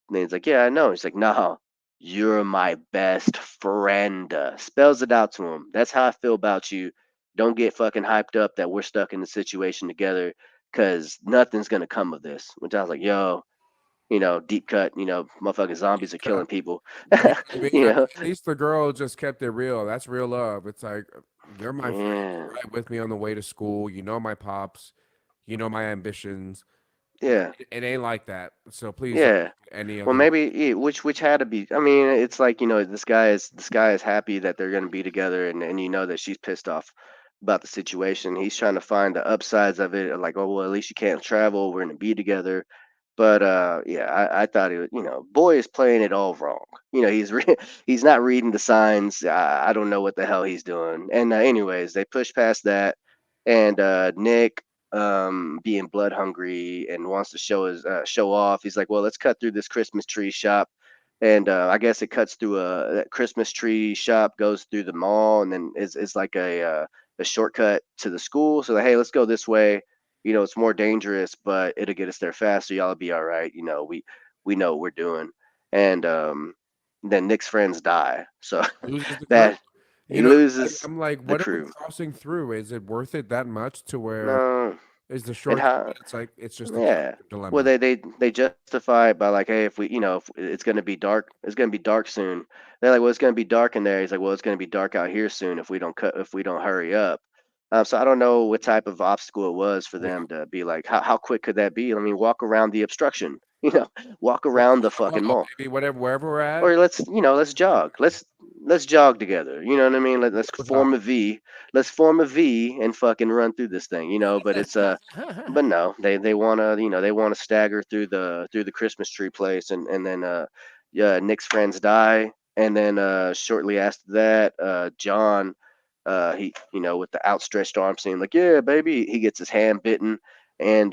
And then he's like, "Yeah, I know." He's like, "No, you're my best friend." Spells it out to him. That's how I feel about you. Don't get fucking hyped up that we're stuck in the situation together, because nothing's gonna come of this. Which I was like, "Yo, deep cut. Motherfucking zombies are yeah. killing people." You know what I mean? you know, At least the girl just kept it real. That's real love. It's like you're my friend. yeah, You ride with me on the way to school. You know my pops. You know my ambitions. yeah. It ain't like that. So please don't Yeah. think any Well, other way. maybe which had to be. I mean, it's like this guy is happy that they're gonna be together, and that she's pissed off about the situation. He's trying to find the upsides of it, like, oh well, at least you can't travel. We're gonna be together. But yeah, I thought it was, boy is playing it all wrong. He's not reading the signs. I don't know what the hell he's doing. And anyways, they push past that, and Nick, being blood hungry and wants to show off. He's like, well, let's cut through this Christmas tree shop, and I guess it cuts through that Christmas tree shop, goes through the mall, and then is like a shortcut to the school. So like, hey, let's go this way. It's more dangerous, but it'll get us there faster. Y'all will be all right. We know what we're doing. And then Nick's friends die. So Loses the crew. that You he know, loses I'm like, the what are we crew. crossing through? Is it worth it that much to where No, is the and shortcut? how? But it's like it's just a Yeah. character Well, dilemma. they justify it by like, hey, if it's gonna be dark, it's gonna be dark soon. They're like, well, it's gonna be dark in there. He's like, well, it's gonna be dark out here soon if we don't hurry up. So I don't know what type of obstacle it was for Yeah. them to be like, how quick could that be? I mean, walk around the obstruction, walk Let's go around the to the fucking mall, mall, maybe whatever wherever we're at. or let's jog. Let's jog together. You know what I mean? Let's Go form jog. a V. Let's form a V and fucking run through this thing. But it's but no, they wanna stagger through the Christmas tree place, and then yeah, Nick's friends die, and then shortly after that, John, he with the outstretched arm saying like, yeah, baby, he gets his hand bitten, and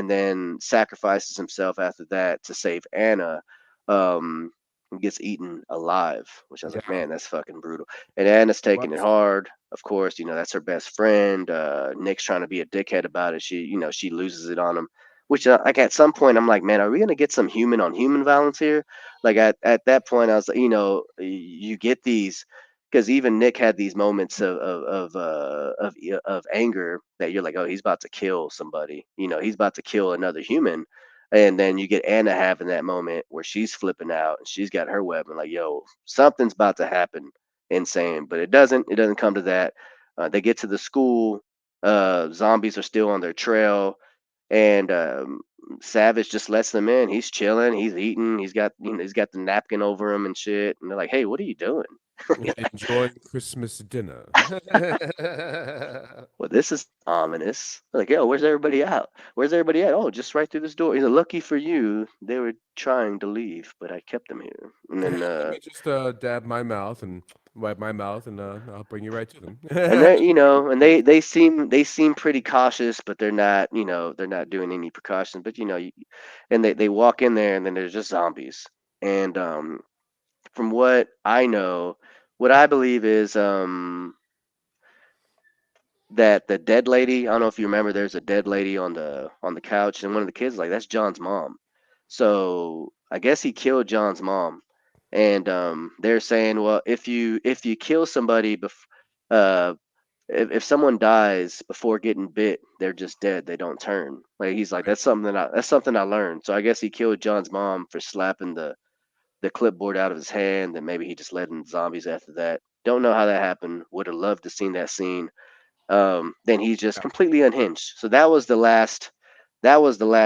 then sacrifices himself after that to save Anna. um Gets eaten alive, which I was like, Yeah, man, that's fucking brutal. And Anna's it taking it was. hard, of course. That's her best friend. Nick's trying to be a dickhead about it. She loses it on him, which like at some point I'm like, man, are we gonna get some human on human violence here? Like at that point I was like, you get these, because even Nick had these moments of anger that you're like, oh, he's about to kill somebody. He's about to kill another human. And then you get Anna having that moment where she's flipping out and she's got her weapon, like, yo, something's about to happen insane. But it doesn't come to that. They get to the school. Zombies are still on their trail, and Savage just lets them in. He's chilling, he's eating, he's got the napkin over him and shit. And they're like, hey, what are you doing? Enjoying Christmas dinner. Well, this is ominous. Like, yo, where's everybody out? Where's everybody at? Oh, just right through this door. He's like, lucky for you, they were trying to leave, but I kept them here. And Hey, then, let me just dab my mouth and wipe my mouth, and I'll bring you right to them. and they seem pretty cautious, but they're not doing any precautions. But and they walk in there, and then there's just zombies. And from what I know, what I believe is that the dead lady. I don't know if you remember. There's a dead lady on the couch, and one of the kids is like, that's John's mom. So I guess he killed John's mom, and they're saying, well, if you kill somebody uh, if someone dies before getting bit, they're just dead. They don't turn. Like he's like, that's something I learned. So I guess he killed John's mom for slapping the clipboard out of his hand, and maybe he just led in zombies after that. Don't know how that happened. Would have loved to seen that scene. Then he's just Yeah. completely unhinged. So that was the last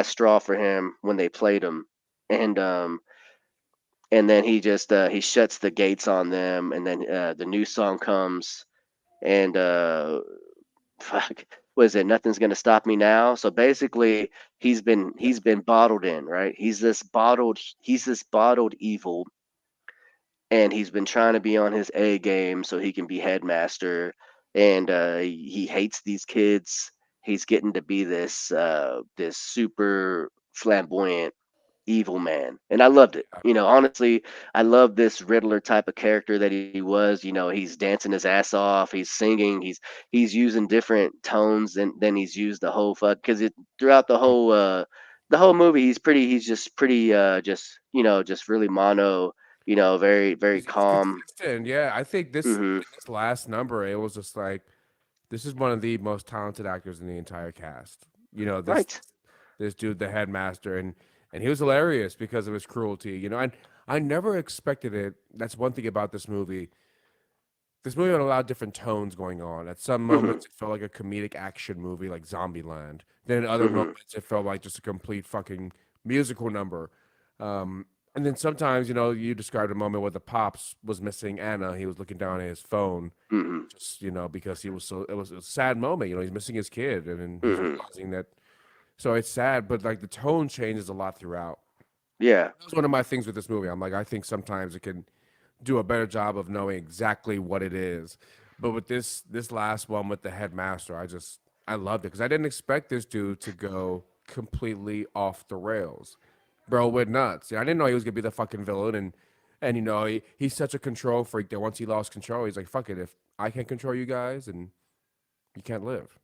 straw for him when they played him, and then he shuts the gates on them, and then the new song comes, and fuck, was it nothing's gonna stop me now? So basically, he's been bottled in, right? He's this bottled evil, and he's been trying to be on his A game so he can be headmaster, and he hates these kids. He's getting to be this super flamboyant evil man, and I loved it. Honestly, I love this Riddler type of character that he was. He's dancing his ass off. He's singing. He's using different tones than he's used the whole fuck because it throughout the whole movie he's just pretty just really mono. Very very He's calm. consistent. Yeah, I think Hmm. this last number, it was just like this is one of the most talented actors in the entire cast. Right. This dude, the headmaster, and he was hilarious because of his cruelty. I never expected it. That's one thing about this movie. This movie had a lot of different tones going on. At some Hmm. moments, it felt like a comedic action movie like Zombieland. Then at other Hmm. moments, it felt like just a complete fucking musical number. And then sometimes, you described a moment where the pops was missing Anna. He was looking down at his phone, Hmm. just because it was a sad moment. He's missing his kid, and then he's Hmm. realizing that. So it's sad, but like the tone changes a lot throughout. Yeah. That was one of my things with this movie. I'm like, I think sometimes it can do a better job of knowing exactly what it is. But with this last one with the headmaster, I loved it because I didn't expect this dude to go completely off the rails. Bro went nuts. I didn't know he was gonna be the fucking villain, and he's such a control freak that once he lost control, he's like, fuck it, if I can't control you guys, and you can't live.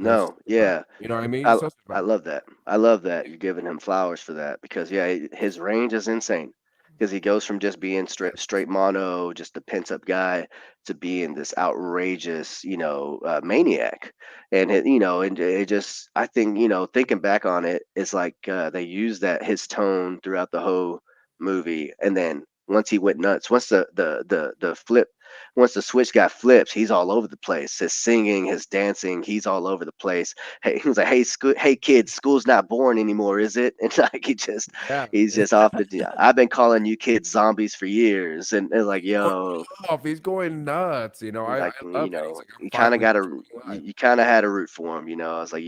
And it's No. about Yeah. you know what I mean? I So it's I about love that. I love that you're giving him flowers for that because yeah, his range is insane. Because he goes from just being straight mono, just a pent up guy, to being this outrageous, maniac. And it just I think thinking back on it, it's like they used that his tone throughout the whole movie, and then once he went nuts, once the flip, once the switch got flipped, he's all over the place. His singing, his dancing, he's all over the place. Hey, he was like, hey kids, school's not boring anymore, is it? And like yeah. he's just off I've been calling you kids zombies for years, and it's like, Going yo, off. He's going nuts. I like love it. He's like, I'm you kind of finally got to enjoying life. you kind of had to root for him. I was like,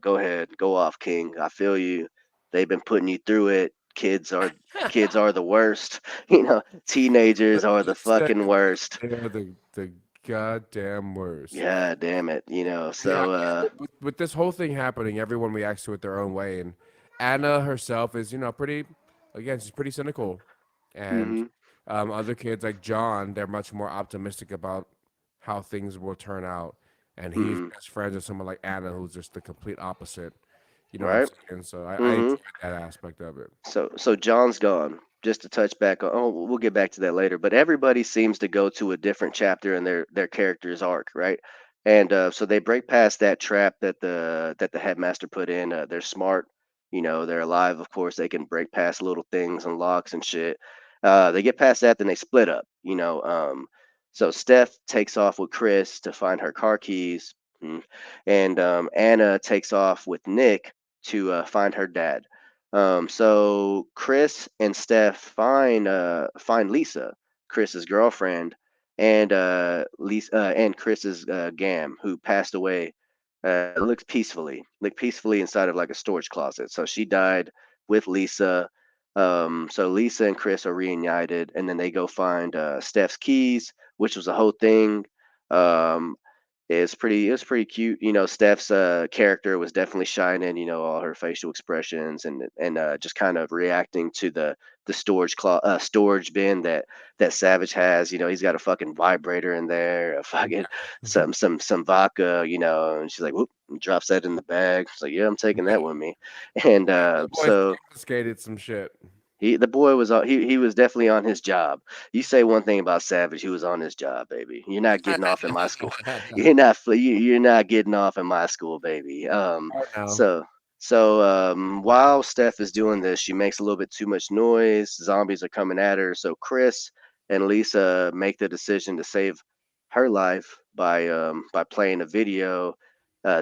go ahead, go off, King. I feel you. They've been putting you through it. Kids are the worst. Teenagers are Literally the said fucking worst. they are the goddamn worst. Yeah, damn it. Yeah, So with this whole thing happening, everyone reacts to it their own way, and Anna herself is, pretty. Again, she's pretty cynical, and mhm, other kids like John, they're much more optimistic about how things will turn out, and he's mhm, best friends with someone like Anna, who's just the complete opposite. You know what I'm right? saying? So I Mhm. enjoyed that aspect of it. So John's gone. Just to touch back on, we'll get back to that later. But everybody seems to go to a different chapter in their character's arc, right? And so they break past that trap that the headmaster put in. They're smart, they're alive. Of course, they can break past little things and locks and shit. They get past that, then they split up. So Steph takes off with Chris to find her car keys, and Anna takes off with Nick to find her dad. So Chris and Steph find Lisa, Chris's girlfriend, and Lisa and Chris's Gam, who passed away. Looked peacefully inside of like a storage closet. So she died with Lisa. So Lisa and Chris are reunited, and then they go find Steph's keys, which was a whole thing. Um, it was pretty cute. Steph's character was definitely shining. All her facial expressions and just kind of reacting to the storage bin that Savage has. He's got a fucking vibrator in there, a fucking some vodka. And she's like, whoop, and drops that in the bag. She's like, yeah, I'm taking that with me. And Yeah, the boys so confiscated some shit. The boy was he was definitely on his job. You say one thing about Savage, he was on his job, baby. You're not getting off in my school. You're not getting off in my school, baby. Oh no. So while Steph is doing this, she makes a little bit too much noise. Zombies are coming at her. So Chris and Lisa make the decision to save her life by playing a video.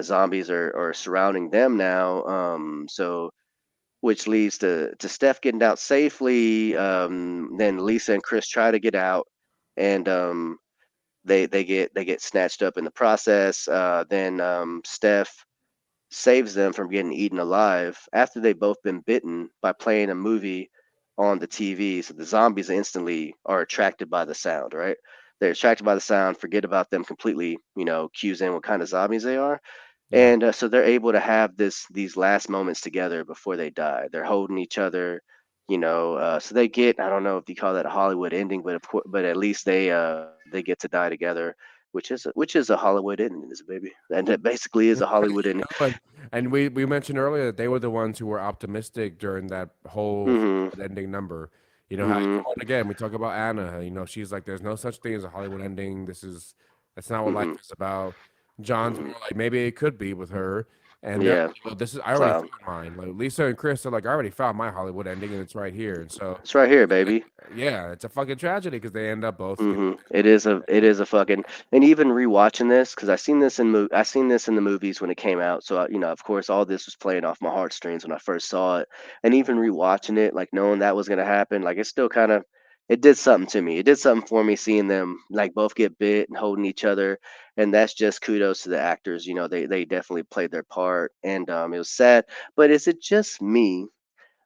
Zombies are surrounding them now. So which leads to Steph getting out safely. Then Lisa and Chris try to get out, and they get snatched up in the process. Then Steph saves them from getting eaten alive after they've both been bitten by playing a movie on the TV. So the zombies instantly are attracted by the sound, right? They're attracted by the sound, forget about them completely, cues in what kind of zombies they are, Yeah. and so they're able to have these last moments together before they die. They're holding each other, so they get, I don't know if you call that a Hollywood ending, but at least they get to die together, which is a Hollywood ending, is a baby, and it basically is a Hollywood ending. And we mentioned earlier that they were the ones who were optimistic during that whole Hmm. Hollywood ending number. You know how Hmm. and again we talk about Anna. You know she's like, there's no such thing as a Hollywood ending. That's not what life Hmm. is about. John's more Hmm. like maybe it could be with her, and they're Yeah. like, well, this is I already Clown. found mine. Like Lisa and Chris are like, I already found my Hollywood ending, and it's right here. And so It's right here, baby. yeah, it's a fucking tragedy because they end up both getting Hmm. It is a fucking, and even rewatching this, because I seen this in the movies when it came out. So of course all this was playing off my heartstrings when I first saw it, and even rewatching it, like knowing that was gonna happen, like it still kind of, it did something to me. It did something for me seeing them like both get bit and holding each other, and that's just kudos to the actors. They definitely played their part, and it was sad. But is it just me?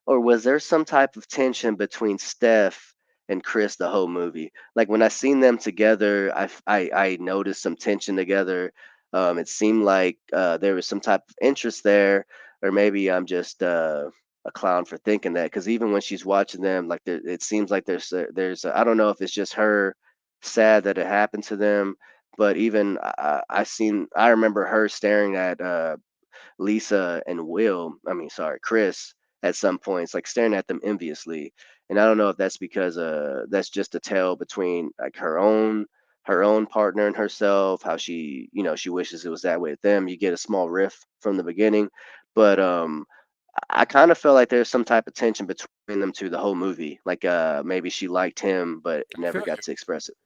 Or was there some type of tension between Steph and Chris the whole movie? Like when I seen them together, I noticed some tension together. It seemed like there was some type of interest there, or maybe I'm just a clown for thinking that. Because even when she's watching them, like it seems like I don't know if it's just her sad that it happened to them, but even I remember her staring at Lisa and Chris, at some points, like staring at them enviously. And I don't know if that's because that's just a tale between like her own partner and herself, how she wishes it was that way with them. You get a small riff from the beginning, but I kind of felt like there's some type of tension between them two the whole movie. Like maybe she liked him but I never feel got you. to express it.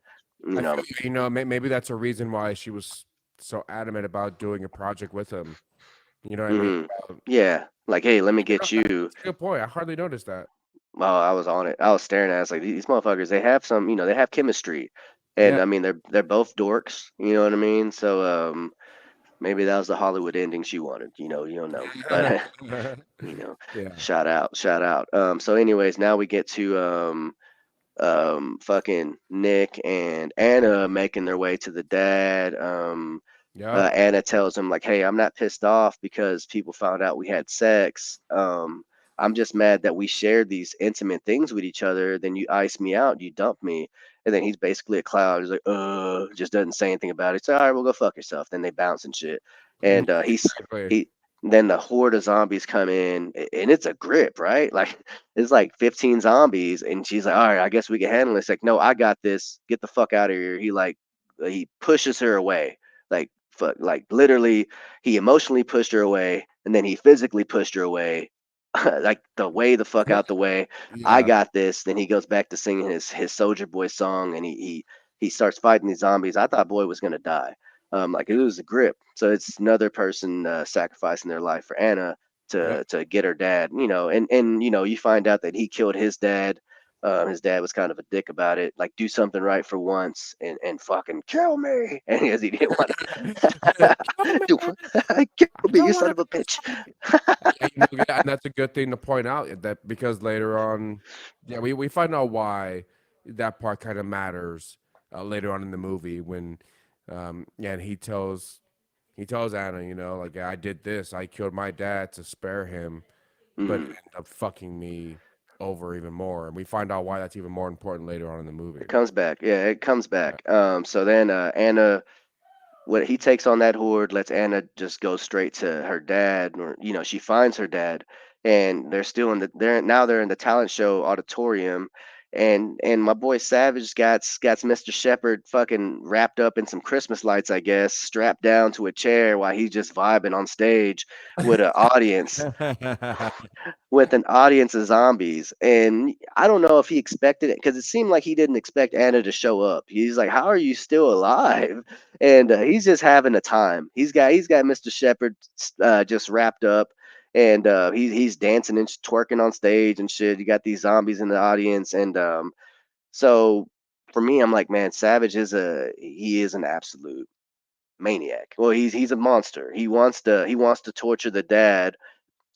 You I know. feel you. You know, maybe that's a reason why she was so adamant about doing a project with him. You know what I mean? Hmm. Yeah. Like, hey, let me You know, get you. that's a good point. I hardly noticed that. Oh, I was on it. I was staring at it. I was like, these motherfuckers, they have chemistry. Yeah. And I mean, they're both dorks, you know what I mean? So maybe that was the Hollywood ending she wanted, you don't know. But you know, Yeah. shout out, shout out. So anyways, now we get to fucking Nick and Anna making their way to the dad. Yep. Anna tells him like, "Hey, I'm not pissed off because people found out we had sex. I'm just mad that we shared these intimate things with each other. Then you ice me out, you dump me." And then he's basically a clown. He's like, just doesn't say anything about it. It's all right, we'll go fuck yourself. Then they bounce and shit. Yeah, And exactly. he then the horde of zombies come in, and it's a grip, right? Like it's like 15 zombies, and she's like, "All right, I guess we can handle it." It's like, "No, I got this. Get the fuck out of here." He pushes her away, like fuck, like literally, he emotionally pushed her away, and then he physically pushed her away, like the way the fuck out the way. I Yeah. got this. Then he goes back to singing his Soldier Boy song, and he starts fighting these zombies. I thought Boy was gonna die. Like it was a grip. So it's another person sacrificing their life for Anna Yep. to get her dad. And you find out that he killed his dad. His dad was kind of a dick about it. Like, do something right for once and fucking kill me. And because he didn't want to Kill me. do kill I me, don't you want son to of be a bitch. yeah, and that's a good thing to point out that because later on, yeah, we find out why that part kind of matters later on in the movie when, yeah, and he tells Anna, like I did this, I killed my dad to spare him, but it Mhm. ended up fucking me over even more, and we find out why that's even more important later on in the movie. It comes back. Yeah, it comes Yeah. back. So then Anna, what he takes on that horde, lets Anna just go straight to her dad, or she finds her dad. and they're still in the they're in the talent show auditorium, and my boy Savage got Mr. Shepherd fucking wrapped up in some Christmas lights, I guess, strapped down to a chair while he's just vibing on stage with an audience with an audience of zombies. And I don't know if he expected it because it seemed like he didn't expect Anna to show up. He's like, "How are you still alive?" And he's just having a time. He's got Mr. Shepard just wrapped up, and he's dancing and twerking on stage and shit. You got these zombies in the audience, and so for me, I'm like, man, Savage is an absolute maniac. Well, he's a monster. He wants to torture the dad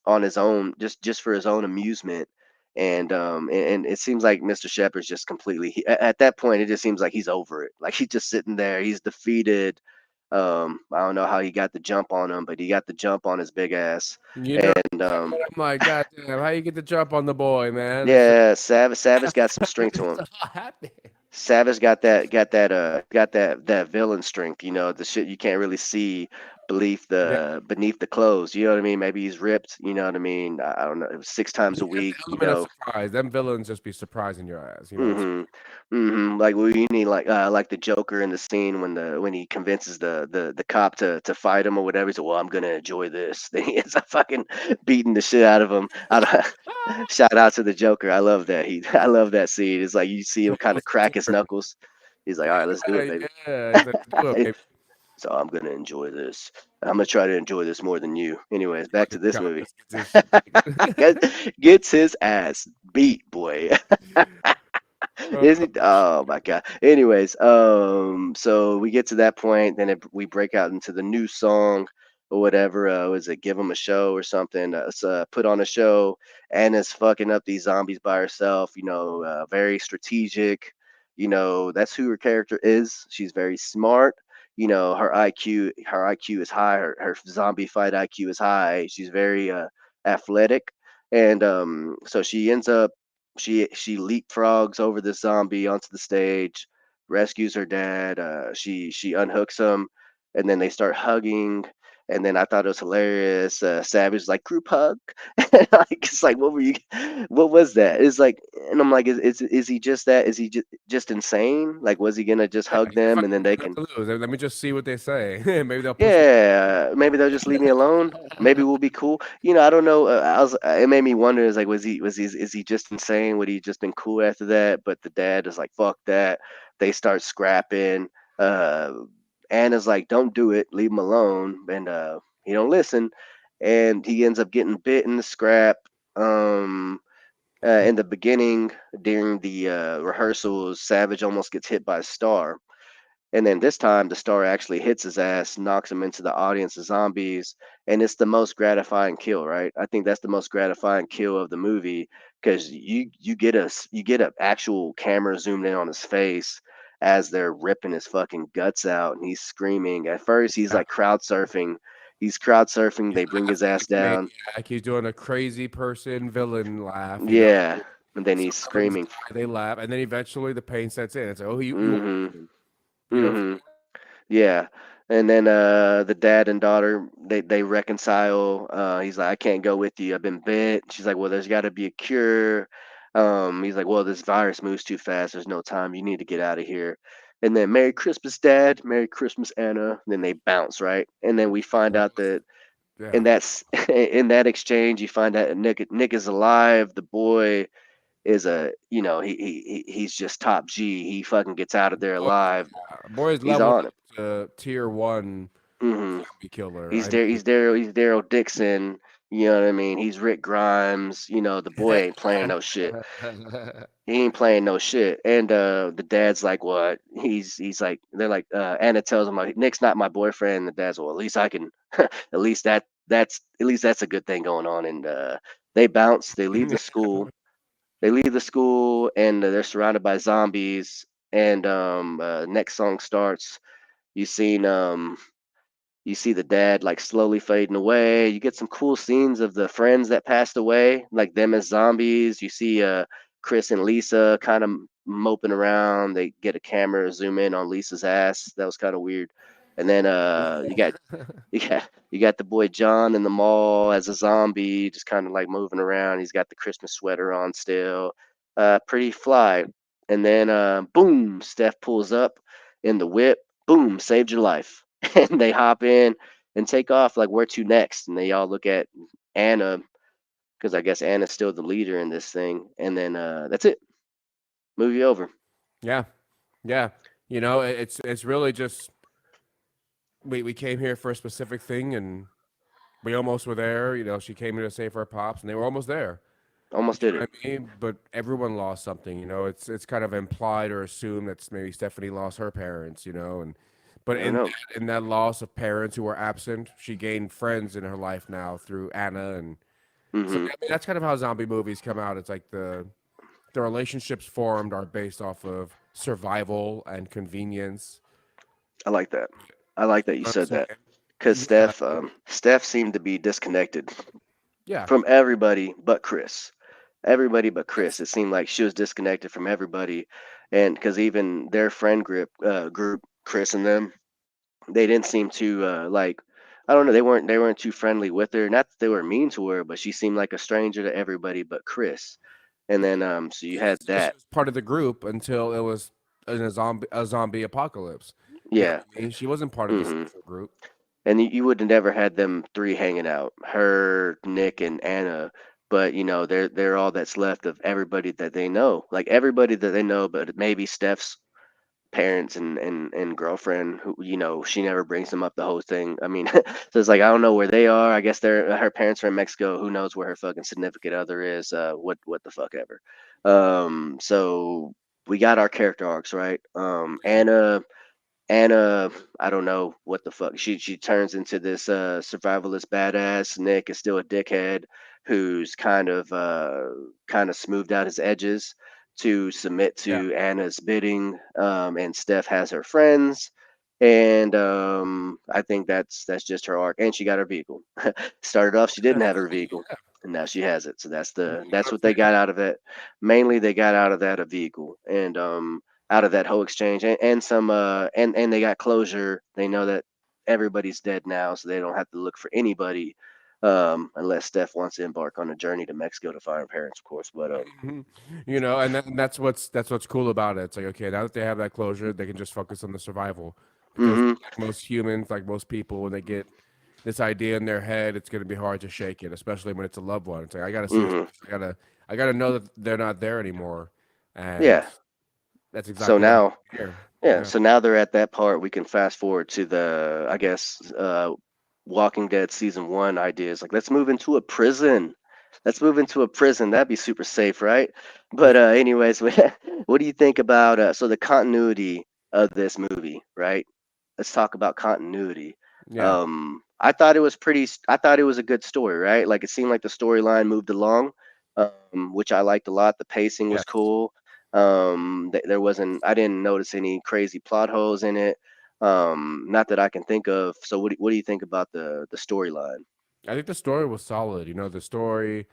on his own, just for his own amusement. And it seems like Mr. Shepard's just completely at that point. It just seems like he's over it. Like he's just sitting there. He's defeated. I don't know how he got the jump on him, but he got the jump on his big ass. You know And what I'm like, God damn, how you get the jump on the boy, man? It's yeah, Savage got some strength to him. what happened? Savage got that villain strength, the shit you can't really see Yeah, beneath the clothes, you know what I mean? Maybe he's ripped, you know what I mean? I don't know, 6 times you a get the week, element of surprise. Them villains just be surprising your ass. You know what Mhm. Mhm. Like we need like the Joker in the scene when he convinces the cop to fight him or whatever. He's like, "Well, I'm gonna enjoy this." Then he ends up fucking beating the shit out of him. I don't, shout out to the Joker. I love that. I love that scene. It's like you see him kind of crack his I'm knuckles. He's like, "All right, let's do it, saying? baby." Yeah, he's like, do it, baby. So I'm gonna enjoy this. I'm gonna try to enjoy this more than you. Anyways, back Fucking to this cop movie. just gets his shit taken. Gets his ass beat, boy. Is Uh, it? Oh my God. Anyways, so we get to that point, then we break out into the new song or whatever. Was it "Give 'em a Show" or something? Put on a show. Anna's fucking up these zombies by herself. Very strategic. That's who her character is. She's very smart. Her IQ is high. Her zombie fight IQ is high. She's very athletic, and so she leapfrogs over the zombie onto the stage, rescues her dad. She unhooks him, and then they start hugging. And then I thought it was hilarious. Savage like group hug, like it's like what were you? What was that? It's like, and I'm like, is he just that? Is he just insane? Like, was he gonna just yeah, hug he's like, them fuck and it, then what they do I got can? to lose? Let me just see what they say. Maybe they'll push me. Yeah, maybe they'll just leave me alone. Maybe we'll be cool. I don't know. It made me wonder. Is like, is he just insane? Would he just been cool after that? But the dad is like, fuck that. They start scrapping. Uh, Anna's like, don't do it. Leave him alone. And he don't listen. And he ends up getting bit in the scrap. Um, in the beginning, during the rehearsals, Savage almost gets hit by a star, and then this time, the star actually hits his ass, knocks him into the audience of zombies, and it's the most gratifying kill, right? I think that's the most gratifying kill of the movie because you get a actual camera zoomed in on his face as they're ripping his fucking guts out, and he's screaming. At first, he's Yeah, like crowd surfing. He's crowd surfing. They bring his laughing ass like a down. maniac. He's doing a crazy person villain laugh. Yeah, and then Some he's villains screaming. die, they laugh, and then eventually the pain sets in. It's like, oh, you want Mm-hmm. him. You know what Mm-hmm. Yeah. And then the dad and daughter they reconcile. He's like, I can't go with you. I've been bit. She's like, well, there's got to be a cure. He's like, well, this virus moves too fast. There's no time. You need to get out of here. And then Merry Christmas, Dad. Merry Christmas, Anna. And then they bounce, right? And then we find I'm out that in yeah. that in that exchange, you find out Nick is alive. The boy is he's just top G. He fucking gets out of there Oh, alive. yeah. Boys He's leveled on up it. to tier one Hmm. zombie killer. He's I there. mean, He's Daryl Dixon. You know what I mean? He's Rick Grimes. The boy ain't playing no shit. He ain't playing no shit. And the dad's like, what? He's like, they're like, Anna tells him like, Nick's not my boyfriend. The dad's, well, at least I can, at least that's a good thing going on. And they bounce. They leave the school. They leave the school, and they're surrounded by zombies. And next song starts. You seen you see the dad like slowly fading away. You get some cool scenes of the friends that passed away, like them as zombies. You see Chris and Lisa kind of moping around. They get a camera zoom in on Lisa's ass. That was kind of weird. And then you got the boy John in the mall as a zombie, just kind of like moving around. He's got the Christmas sweater on still, pretty fly. And then boom, Steph pulls up in the whip. Boom, saved your life. And they hop in and take off. Like, where to next? And they all look at Anna, because I guess Anna's still the leader in this thing. And then that's it. Movie over. Yeah, yeah. It's really just we came here for a specific thing, and we almost were there. She came here to save her pops, and they were almost there. You Almost know did it. what I mean? But everyone lost something. It's kind of implied or assumed that maybe Stephanie lost her parents. And but I don't in know. that, loss of parents who were absent, she gained friends in her life now through Anna, and so Hmm. I mean, that's kind of how zombie movies come out. It's like the relationships formed are based off of survival and convenience. I like that. I like that you You know what I'm said that, saying? because Yeah, Steph seemed to be disconnected yeah. from everybody but Chris. Everybody but Chris. That's It seemed like she was disconnected from everybody, and because even their friend group, Chris and them, they didn't seem to like. I don't know. They weren't too friendly with her. Not that they were mean to her, but she seemed like a stranger to everybody but Chris. And yeah. then so you had She that. was part of the group until it was in a zombie apocalypse. You know Yeah. what I mean? She wasn't part of the Hmm. social group. And you would have never had them three hanging out, her, Nick, and Anna. But they're all that's left of everybody that they know, like everybody that they know, but maybe Steph's parents and girlfriend, who she never brings them up the whole thing. I mean, so it's like, I don't know where they are. I guess her parents are in Mexico. Who knows where her fucking significant other is? What the fuck ever. So we got our character arcs, right? Anna, I don't know what the fuck. She turns into this survivalist badass. Nick is still a dickhead who's kind of smoothed out his edges to submit Yeah. to Anna's bidding. And Steph has her friends, and I think that's just her arc. And she got her vehicle. Started off, she didn't have her vehicle, and now she has it. So that's You the know that's what what I'm they saying? got out of it. Mainly, they got out of that a vehicle, and out of that whole exchange, and some and they got closure. They know that everybody's dead now, so they don't have to look for anybody, unless Steph wants to embark on a journey to Mexico to find her parents, of course. But Mhm. And that's what's cool about it. It's like, okay, now that they have that closure, they can just focus on the survival. Because hmm like most humans, like most people, when they get this idea in their head, it's gonna be hard to shake it, especially when it's a loved one. It's like, I gotta see this hmm person. I gotta know that they're not there anymore. And yeah. that's So exactly what now, happened here. yeah, Yeah. so now they're at that part. We can fast forward to the, I guess, Walking Dead season one ideas. Like, let's move into a prison. Let's move into a prison. That'd be super safe, right? But anyways, what do you think about so the continuity of this movie, right? Let's talk about continuity. Yeah. I thought it was a good story, right? Like, it seemed like the storyline moved along, which I liked a lot. The pacing was Yes. cool. There wasn't, I didn't notice any crazy plot holes in it. Not that I can think of. So what do you think about the storyline? I think the story was solid. The story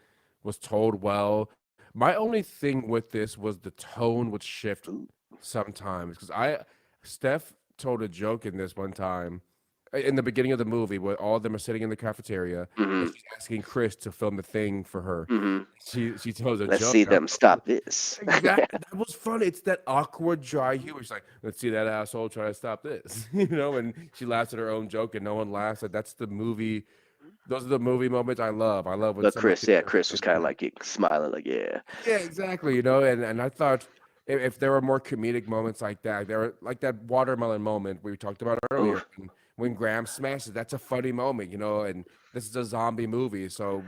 was told well. My only thing with this was the tone would shift Ooh. sometimes because Steph told a joke in this one time in the beginning of the movie where all of them are sitting in the cafeteria and Mhm. she's asking Chris to film the thing for her. Mhm. She tells a Let's joke. see And I them thought, stop this. exactly, that was funny. It's that awkward dry humor. She's like, "Let's see that asshole try to stop this," and she laughs at her own joke and no one laughs. Like that's the movie. Those are the movie moments I love. I love when But somebody Chris, yeah, says Chris was kind of something. like smiling, like, yeah. Yeah, exactly. And I thought if there were more comedic moments like that, there were like that watermelon moment we talked about earlier, Oof. when Graham smashes. That's a funny moment. And this is a zombie movie, so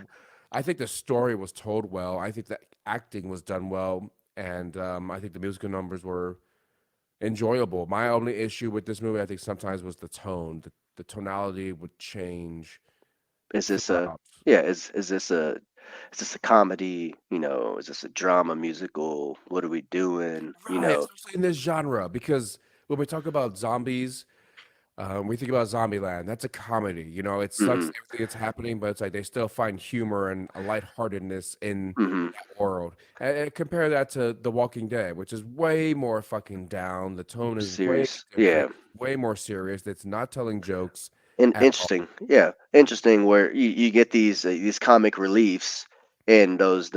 I think the story was told well. I think the acting was done well, and I think the musical numbers were enjoyable. My only issue with this movie, I think, sometimes was the tone. The tonality would change Is this a throughout. yeah? Is this a comedy? Is this a drama musical? What are we doing? Right, especially in this genre, because when we talk about zombies, We think about Zombieland. That's a comedy. You know, it sucks Mhm. everything that's happening, but it's like they still find humor and a lightheartedness in Mhm. that world. And compare that to The Walking Dead, which is way more fucking down. The tone is way Serious. different, Yeah. way more serious. It's not telling jokes And at all. interesting, yeah, interesting. Where you get these comic reliefs in those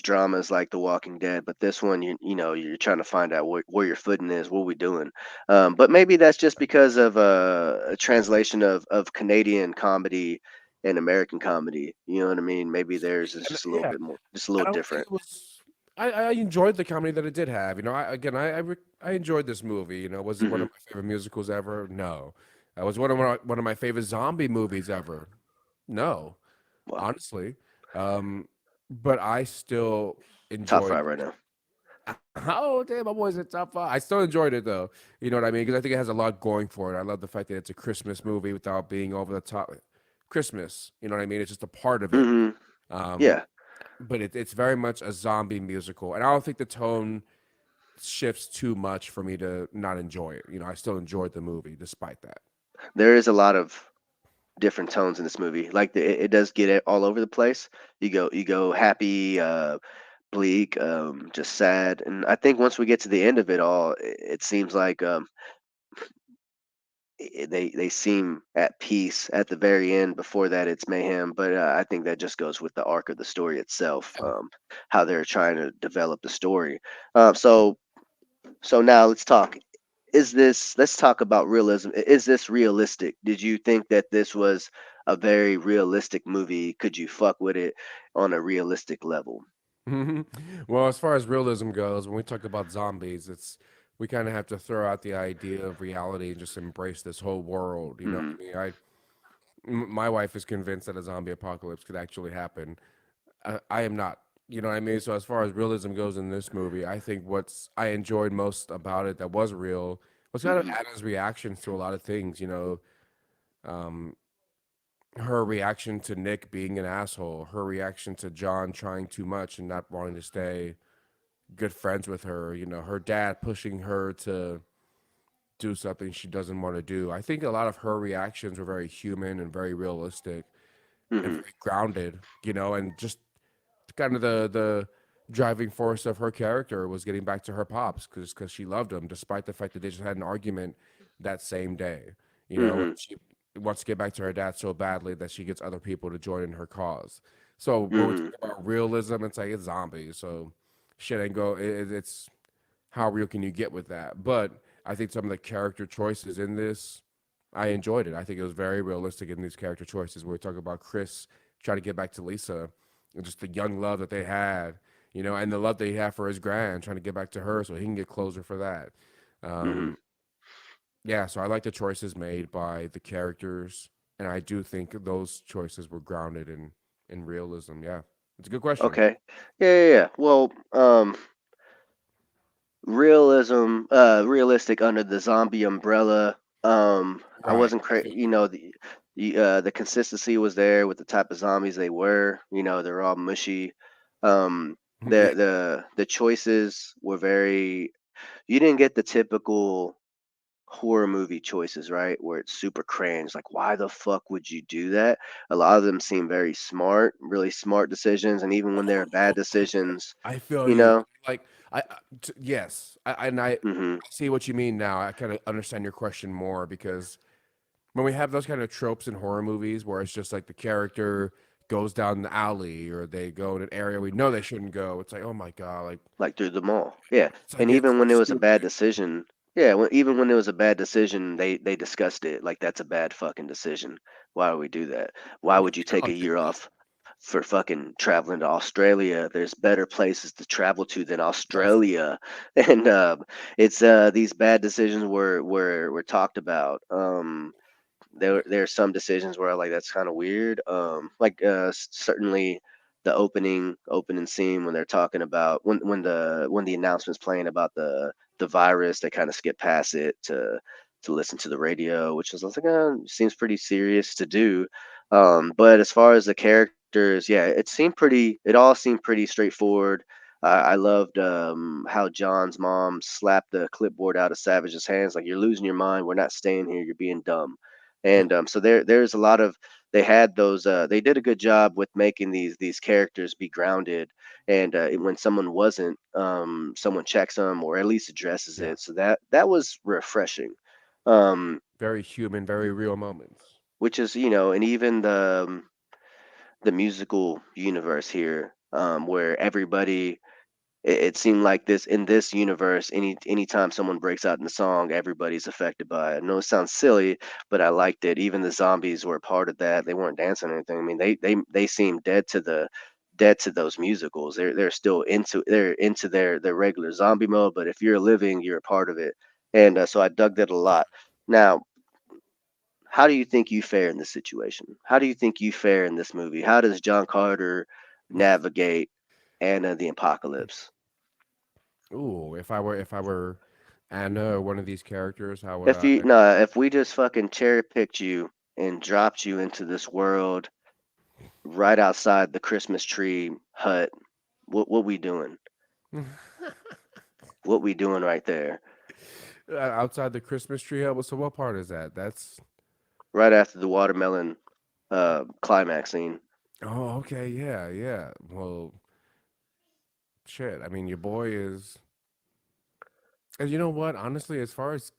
dramas like The Walking Dead, but this one you know you're trying to find out where your footing is. What we doing? But maybe that's just because of a translation of Canadian comedy and American comedy. You know what I mean? Maybe theirs is And just a little yeah, bit more, just a little I don't think different. it was. I enjoyed the comedy that it did have. You know, I enjoyed this movie. You know, was it one Hmm. of my favorite musicals ever? No. Was one of my favorite zombie movies ever? No, Wow, honestly. Um, but I still top enjoyed. five right now. Oh damn, my boy's in top five. I still enjoyed it though. You know what I mean? Because I think it has a lot going for it. I love the fact that it's a Christmas movie without being over the top. Christmas, you know what I mean? It's just a part of it. Hmm. Um, Yeah. but it's very much a zombie musical, and I don't think the tone shifts too much for me to not enjoy it. You know, I still enjoyed the movie despite that. There is a lot of different tones in this movie. Like it does get it all over the place. You go happy, bleak, just sad, and I think once we get to the end of it all, it seems like they seem at peace at the very end. Before that, it's mayhem. But I think that just goes with the arc of the story itself, how they're trying to develop the story. So now let's talk. Let's talk about realism. Is this realistic? Did you think that this was a very realistic movie? Could you fuck with it on a realistic level? Well, as far as realism goes, when we talk about zombies, it's we kind of have to throw out the idea of reality and just embrace this whole world. You know Hmm. what I mean? My wife is convinced that a zombie apocalypse could actually happen. I am not. You know what I mean? So as far as realism goes in this movie, I think what's I enjoyed most about it that was real was kind of Hmm. Anna's reactions to a lot of things. You know, um, her reaction to Nick being an asshole, her reaction to John trying too much and not wanting to stay good friends with her. You know, her dad pushing her to do something she doesn't want to do. I think a lot of her reactions were very human and very realistic and Hmm. very grounded. You know, and just kind of the driving force of her character was getting back to her pops because she loved him despite the fact that they just had an argument that same day. You know, and Hmm. she wants to get back to her dad so badly that she gets other people to join in her cause. So when we Hmm. talk about realism, it's like it's zombies. So shit ain't go. It's how real can you get with that? But I think some of the character choices in this, I enjoyed it. I think it was very realistic in these character choices. Where we talk about Chris trying to get back to Lisa, and just the young love that they had, you know, and the love that he had for his grand, trying to get back to her so he can get closure for that. Hmm. Um, yeah, so I like the choices made by the characters, and I do think those choices were grounded in realism. Yeah, it's a good question. Okay. Yeah, yeah, yeah. Well, realistic under the zombie umbrella. I Right. wasn't I feel you know, the consistency was there with the type of zombies they were. You know, they're all mushy. yeah. The choices were very. You didn't get the typical horror movie choices, right? Where it's super cringe. Like, why the fuck would you do that? A lot of them seem very smart, really smart decisions, and even when they're bad decisions, I feel you you. know. Like yes, I Hmm. see what you mean now. I kind of understand your question more because when we have those kind of tropes in horror movies where it's just like the character goes down the alley or they go in an area we know they shouldn't go, it's like oh my god, like Like through the mall. Yeah. it's like And it's even so when it was a bad stupid. decision, yeah, even when it was a bad decision, they discussed it like that's a bad fucking decision. Why would we do that? Why would you take Oh, a year off for fucking traveling to Australia? There's better places to travel to than yes. Australia. And it's these bad decisions were talked about. There's some decisions where I like that's kind of weird. Like certainly the opening scene when they're talking about when the announcement's playing about the virus, they kind of skip past it to listen to the radio, which is I was like, seems pretty serious to do. But as far as the characters, yeah, it all seemed pretty straightforward. I loved how John's mom slapped the clipboard out of Savage's hands, like you're losing your mind. We're not staying here. You're being dumb. Yeah, And so there's a lot of they had those. They did a good job with making these characters be grounded. And when someone wasn't, someone checks them or at least addresses yeah. it. So that was refreshing. Um, Very human, very real moments. which is and even the musical universe here, where everybody it seemed like this in this universe, anytime someone breaks out in the song, everybody's affected by it. I know it sounds silly, but I liked it. Even the zombies were a part of that. They weren't dancing or anything. I mean, they seem dead to those musicals. They're into their regular zombie mode. But if you're living, you're a part of it. And so I dug that a lot. Now, how do you think you fare in this situation? How do you think you fare in this movie? How does John Carter navigate Anna the Apocalypse? Ooh, if I were Anna or one of these characters, how would If I? you no, if we just fucking cherry picked you and dropped you into this world right outside the Christmas tree hut, what we doing? What we doing right there? Outside the Christmas tree. So what part is that? That's Right after the watermelon climax scene. oh, okay, yeah, yeah. Well, shit. I mean, your boy is. And you know what? Honestly, as far as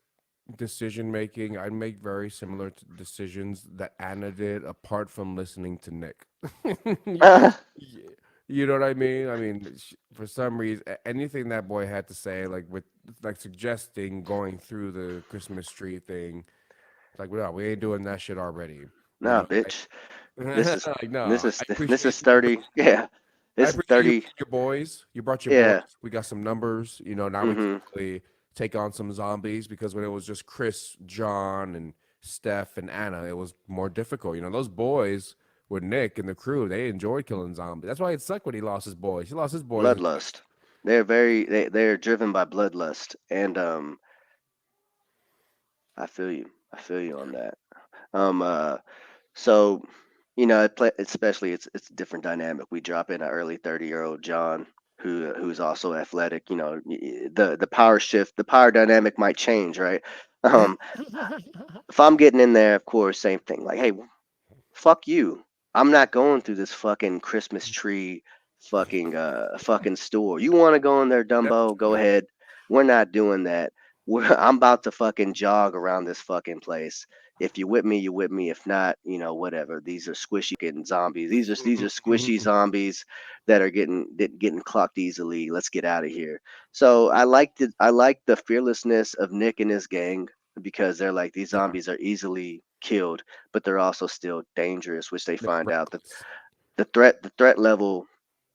decision making, I make very similar decisions that Anna did, apart from listening to Nick. Y- you know what I mean? I mean, for some reason, anything that boy had to say, like with like suggesting going through the Christmas tree thing, like, well, we ain't doing that shit already. You Nah, know, bitch. This is like, no, this is I this appreciate is you 30. Yeah. I This is appreciate you 30. bringing your boys. You brought your boys. Yeah. We got some numbers. You know, now we can Mhm. really take on some zombies because when it was just Chris, John, and Steph and Anna, it was more difficult. You know, those boys with Nick and the crew, they enjoyed killing zombies. That's why it sucked when he lost his boys. He lost his boys. Bloodlust. They're driven by bloodlust and I feel you. I feel you on that. Um uh So, especially it's a different dynamic. We drop in an early 30-year-old John who's also athletic. The power shift, the power dynamic might change, right? Um, if I'm getting in there, of course, same thing. Like, hey, fuck you. I'm not going through this fucking Christmas tree fucking store. You want to go in there, Dumbo? Go Definitely. ahead. We're not doing that. I'm about to fucking jog around this fucking place. If you with me, you with me. If not, whatever. These are squishy fucking zombies. These are squishy zombies that are getting clocked easily. Let's get out of here. So I like the fearlessness of Nick and his gang because they're like these Yeah, zombies are easily killed, but they're also still dangerous, which they they're find out that reckless. the threat level.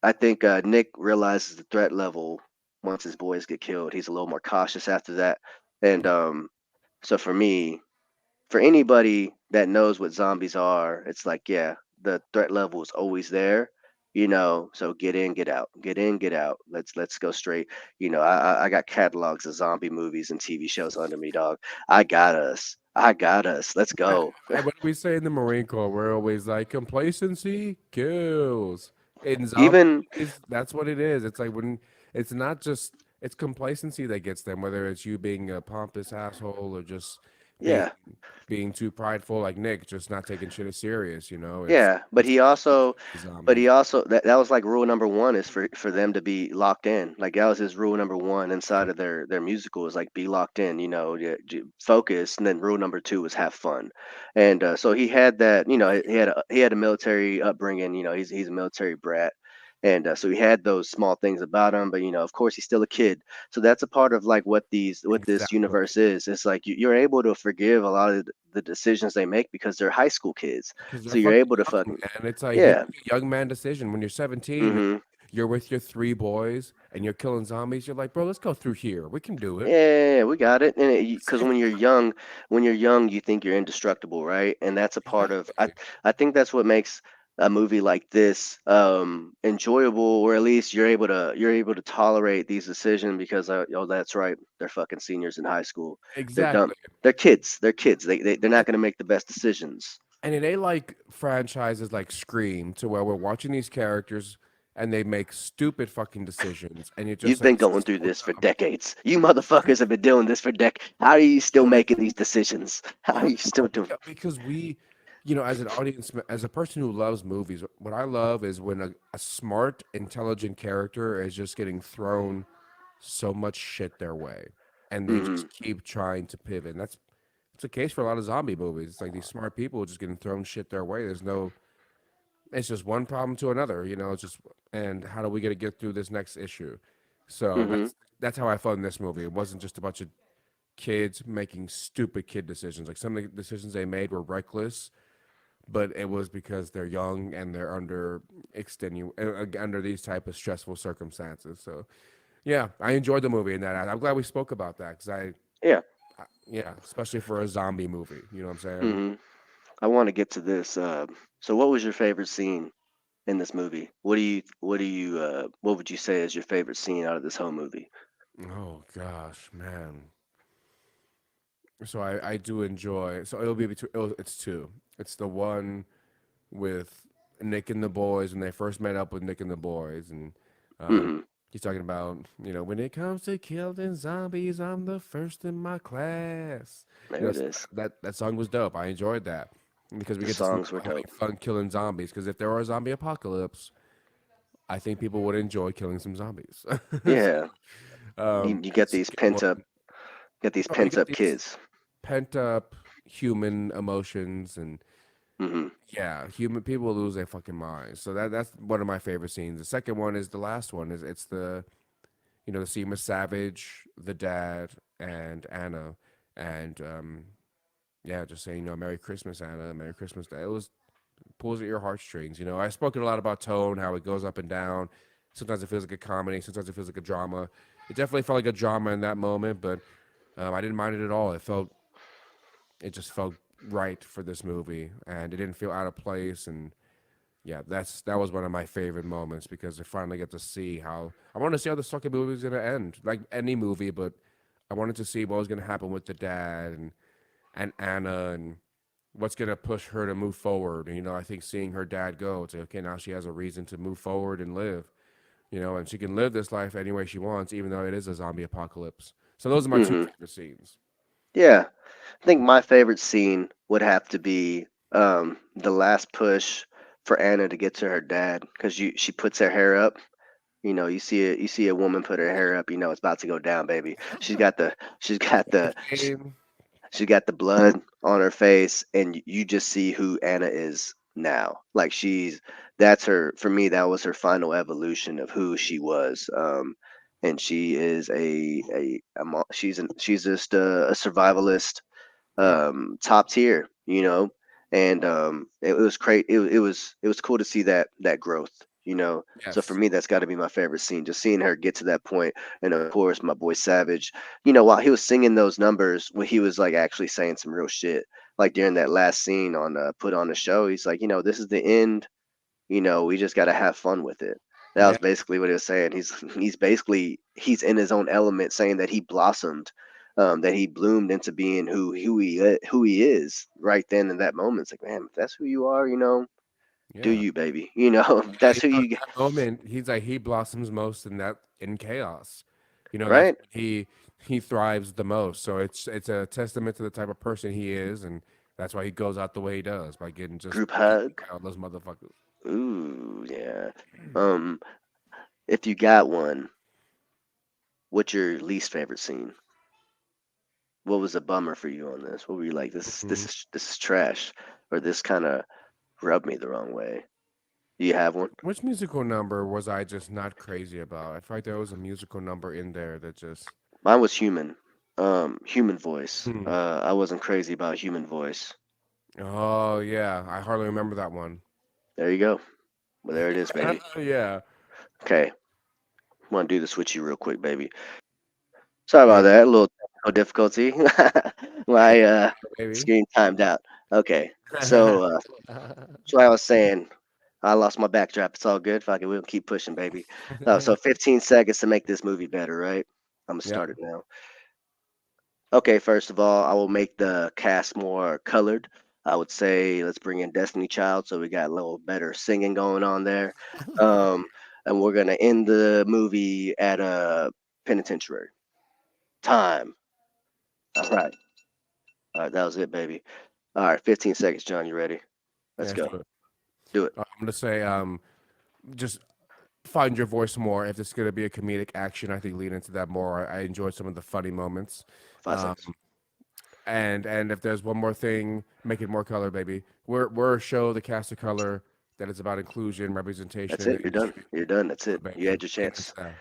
I think Nick realizes the threat level once his boys get killed. He's a little more cautious after that, and so for me, for anybody that knows what zombies are, it's like yeah, the threat level is always there. So get in, get out, get in, get out. Let's go straight. I got catalogs of zombie movies and TV shows under me, dog. I got us. I got us. Let's go. What do we say in the Marine Corps? We're always like complacency kills. In zombie Even movies, that's what it is. It's like when it's not just it's complacency that gets them, whether it's you being a pompous asshole or just being yeah, being too prideful, like Nick, just not taking shit as serious. You know, yeah, but it's he easy to also, kill these but he zombies. also that was like rule number one is for them to be locked in. Like that was his rule number one inside of their musical is like be locked in. Focus, and then rule number two was have fun. And so he had that. He had a military upbringing. He's a military brat. And so he had those small things about him, but of course he's still a kid. So that's a part of like what this Exactly, universe is. It's like you're able to forgive a lot of the decisions they make because they're high school kids. because they're So you're fucking able to young, fucking man. It's like you yeah. make a young man decision when you're 17 and Mhm. you're with your three boys and you're killing zombies. You're like, bro, let's go through here. We can do Yeah, it. yeah, yeah, we got it. And because when you're young, you think you're indestructible, right? And that's a part of Exactly. I think that's what makes a movie like this enjoyable, or at least you're able to tolerate these decisions because oh, that's right, they're fucking seniors in high school. They're dumb. Exactly. They're kids. They're kids. They're not gonna make the best decisions. And it ain't like franchises like Scream to where we're watching these characters. and they make stupid fucking decisions, and you're just You've like, been this going is through so this for dumb. decades. You motherfuckers have been doing this for decades. How are you still So like, making these decisions? How are no, you still no, doing? because we, as an audience, as a person who loves movies, what I love is when a smart, intelligent character is just getting thrown so much shit their way, and they Mm-hmm. just keep trying to pivot. And that's it's the case for a lot of zombie movies. It's like these smart people just getting thrown shit their way. There's no, it's just one problem to another. It's just, and how do we get through this next issue? So Mm-hmm. that's how I felt in this movie. It wasn't just a bunch of kids making stupid kid decisions. Like some of the decisions they made were reckless, but it was because they're young and they're under these type of stressful circumstances. So yeah, I enjoyed the movie in that. I'm glad we spoke about that because Yeah. yeah, especially for a zombie movie. You know what I'm saying? Mm-hmm. I want to get to this. So, what was your favorite scene in this movie? What would you say is your favorite scene out of this whole movie? Oh gosh, man. So I do enjoy. So it'll be between. It's two. It's the one with Nick and the boys when they first met up with Nick and the boys, and um, Mm-hmm. he's talking about when it comes to killing zombies, I'm the first in my class. There it So is. that song was dope. I enjoyed that because we The get to see songs people were having dope. fun killing zombies. Because if there were a zombie apocalypse, I think people would enjoy killing some zombies. So, Yeah. You and the get these second pent one, up, get these you pent get up these kids. pent up human emotions and Mm-hmm. yeah, human people lose their fucking minds. So that's one of my favorite scenes. The second one is the last one. Is it's the the scene with Savage, the dad, and Anna, and yeah, just saying Merry Christmas, Anna, Merry Christmas, Dad. It was pulls at your heartstrings. I've spoken a lot about tone, how it goes up and down. Sometimes it feels like a comedy, sometimes it feels like a drama. It definitely felt like a drama in that moment, but I didn't mind it at all. It just felt right for this movie, and it didn't feel out of place and yeah, that was one of my favorite moments because I finally get to see how I want to see how this fucking movie is gonna end. Like any movie, but I wanted to see what was gonna happen with the dad and Anna and what's gonna push her to move forward. And, I think seeing her dad go, it's like, okay, now she has a reason to move forward and live. And she can live this life any way she wants, even though it is a zombie apocalypse. So those are my two Mm-hmm. favorite scenes. Yeah. I think my favorite scene would have to be the last push for Anna to get to her dad because she puts her hair up. You see a woman put her hair up. You know it's about to go down, baby. She's got the Game. she got the blood on her face, and you just see who Anna is now. Like that's her. For me, that was her final evolution of who she was. And she is she's just a survivalist, Yeah. top tier, and it was great. It was cool to see that growth. So for Yes. me, that's got to be my favorite scene, just seeing her get to that point. And of course, my boy Savage, while he was singing those numbers, when he was like actually saying some real shit, like during that last scene on Put on the Show, he's like, this is the end. We just got to have fun with it. That was Yeah. basically what he was saying. He's in his own element, saying that he blossomed, that he bloomed into being who he is right then in that moment. It's like, man, if that's who you are, do Yeah. you, baby? If Yeah, that's who you, that moment, he's like he blossoms most in chaos. That's right? when he thrives the most. So it's a testament to the type of person he is, and that's why he goes out the way he does by getting just Group eaten hug. by all those motherfuckers. Ooh, yeah. Um, if you got one, what's your least favorite scene? What was a bummer for you on this? What were you like? This this Mhm. is this is trash, or this kind of rubbed me the wrong way. Do you have one? Which musical number was I just not crazy about? I feel like there was a musical number in there that just. Mine was human. Human voice. Hmm. I wasn't crazy about human voice. Oh yeah, I hardly remember that one. There you go. Well, there it is, baby. Yeah, Okay, I'm gonna do the switchy real quick, baby. Sorry yeah, about that. A little technical difficulty. yeah, My baby. screen timed out. Okay, so I was saying, I lost my backdrop. It's all good. Fuck it, we'll keep pushing, baby. So 15 seconds to make this movie better, right? I'm gonna Yep. start it now. Okay, first of all, I will make the cast more colored. I would say let's bring in Destiny Child so we got a little better singing going on there. Um, and we're gonna end the movie at a penitentiary. Time. All right. All right. That was it, baby. All right. 15 seconds, John. You ready? Let's Yeah, go. sure. Do it. I'm gonna say, just find your voice more. If it's gonna be a comedic action, I think lean into that more. I enjoyed some of the funny moments. 5 seconds. And if there's one more thing, make it more color, baby. We're a show, the cast of color, that is about inclusion, That's representation, it. You're and done. You're done. That's it. You baby, had your lean into chance. that.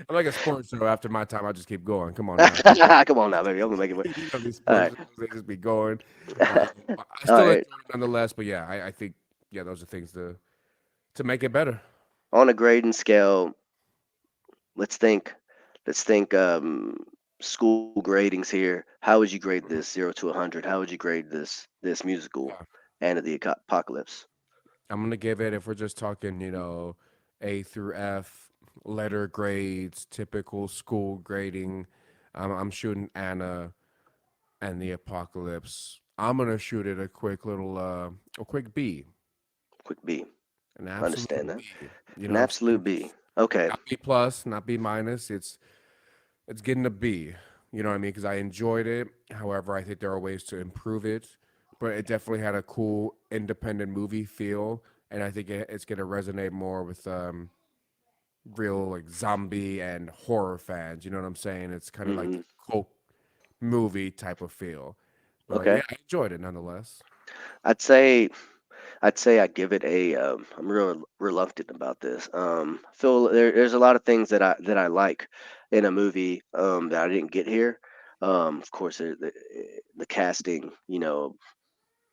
I'm like a sports show. After my time, I just keep going. Come on now. Come on now, baby. I'm gonna make it work. You know these All sports right. shows, they just be going. I All still enjoy right. it nonetheless, but yeah, I think yeah, those are things to make it better. On a grading scale, let's think. Let's think. School gradings here. How would you grade this 0 to 100? How would you grade this musical, Yeah. and of the Apocalypse? I'm gonna give it, if we're just talking, A through F, letter grades, typical school grading. I'm shooting Anna and the Apocalypse. I'm gonna shoot it a quick B, Quick B. an Understand absolute that. B. You know An what I'm saying? absolute B. Okay. Not B plus, not B minus. It's getting a B. You know what I mean? Because I enjoyed it. However, I think there are ways to improve it. But it definitely had a cool independent movie feel, and I think it's gonna resonate more with real like zombie and horror fans. You know what I'm saying? It's kind of like Hmm. cult movie type of feel. But yeah, Okay. I enjoyed it nonetheless. I'd say I'd give it a. I'm real reluctant about this. I feel there's a lot of things that I like in a movie that I didn't get here. Of course, the casting,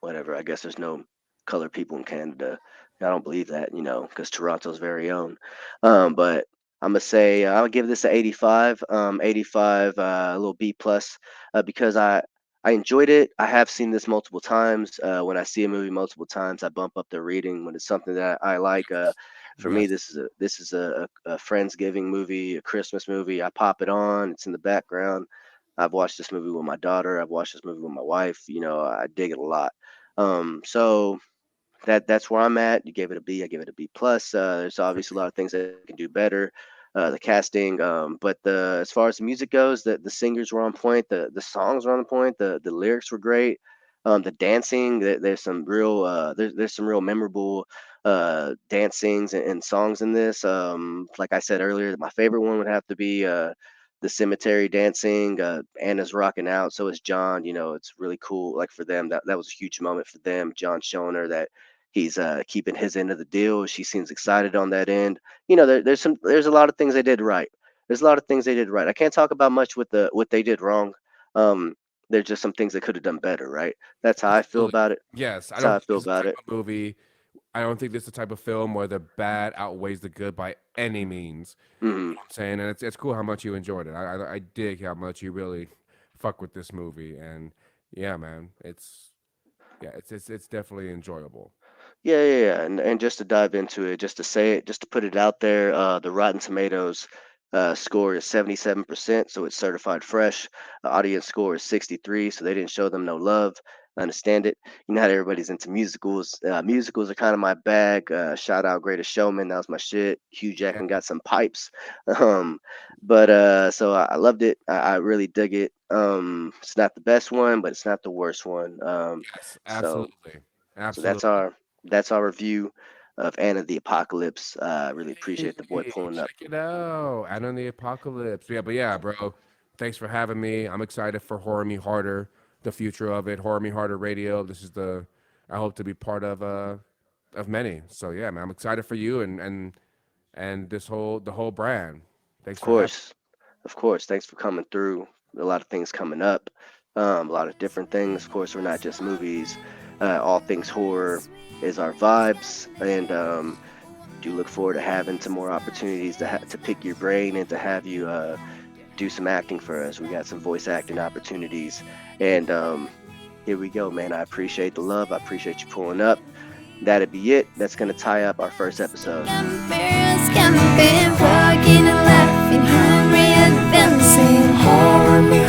whatever. I guess there's no colored people in Canada. I don't believe that, because Toronto's very own. But I'm gonna say I'll give this a 85. 85, a little B plus, because I enjoyed it. I have seen this multiple times. When I see a movie multiple times, I bump up the reading when it's something that I like. For me, Yes, this is a Friendsgiving movie, a Christmas movie. I pop it on. It's in the background. I've watched this movie with my daughter. I've watched this movie with my wife. I dig it a lot. So that's where I'm at. You gave it a B. I give it a B plus. There's obviously a lot of things that can do better. The casting, but the as far as the music goes, the singers were on point. The songs were on point. The lyrics were great. The dancing, there's some real there's some real memorable dancings and songs in this. Like I said earlier, my favorite one would have to be the cemetery dancing. Anna's rocking out, so is John. It's really cool. Like for them, that was a huge moment for them. John showing her that he's keeping his end of the deal. She seems excited on that end. There's a lot of things they did right. There's a lot of things they did right. I can't talk about much with the what they did wrong. Um, there's just some things they could have done better, right? That's how I feel absolutely. about it. Yes, I That's how don't I think feel this is the about type it. of movie. I don't think this is the type of film where the bad outweighs the good by any means. Hmm. I'm saying, and it's cool how much you enjoyed it. I dig how much you really fuck with this movie, and yeah, man, it's definitely enjoyable. Yeah. And just to dive into it, just to say it, just to put it out there, the Rotten Tomatoes score is 77%, so it's certified fresh. The audience score is 63, so they didn't show them no love. I understand it. You know how everybody's into musicals. Musicals are kind of my bag. Shout out Greatest Showman, that was my shit. Hugh Yeah, Jackman got some pipes. Um, but so I loved it. I really dig it. It's not the best one, but it's not the worst one. yes, So absolutely, so that's absolutely. our review of Anna the Apocalypse. I really appreciate the boy Hey, pulling up. check it out. And on the apocalypse. Yeah, but yeah, bro. Thanks for having me. I'm excited for Horror Me Harder, the future of it. Horror Me Harder Radio. This is the I hope to be part of many. So yeah, man, I'm excited for you and the whole brand. Thanks Of for having course, of course. Thanks for coming through. A lot of things coming up. A lot of different things. Of course, we're not just movies. All things horror is our vibes, and do look forward to having some more opportunities to pick your brain and to have you do some acting for us. We got some voice acting opportunities, and here we go, man. I appreciate the love. I appreciate you pulling up. That'd be it. That's gonna tie up our first episode. Got my bed rocking and laughing, hungry and dancing. Horror me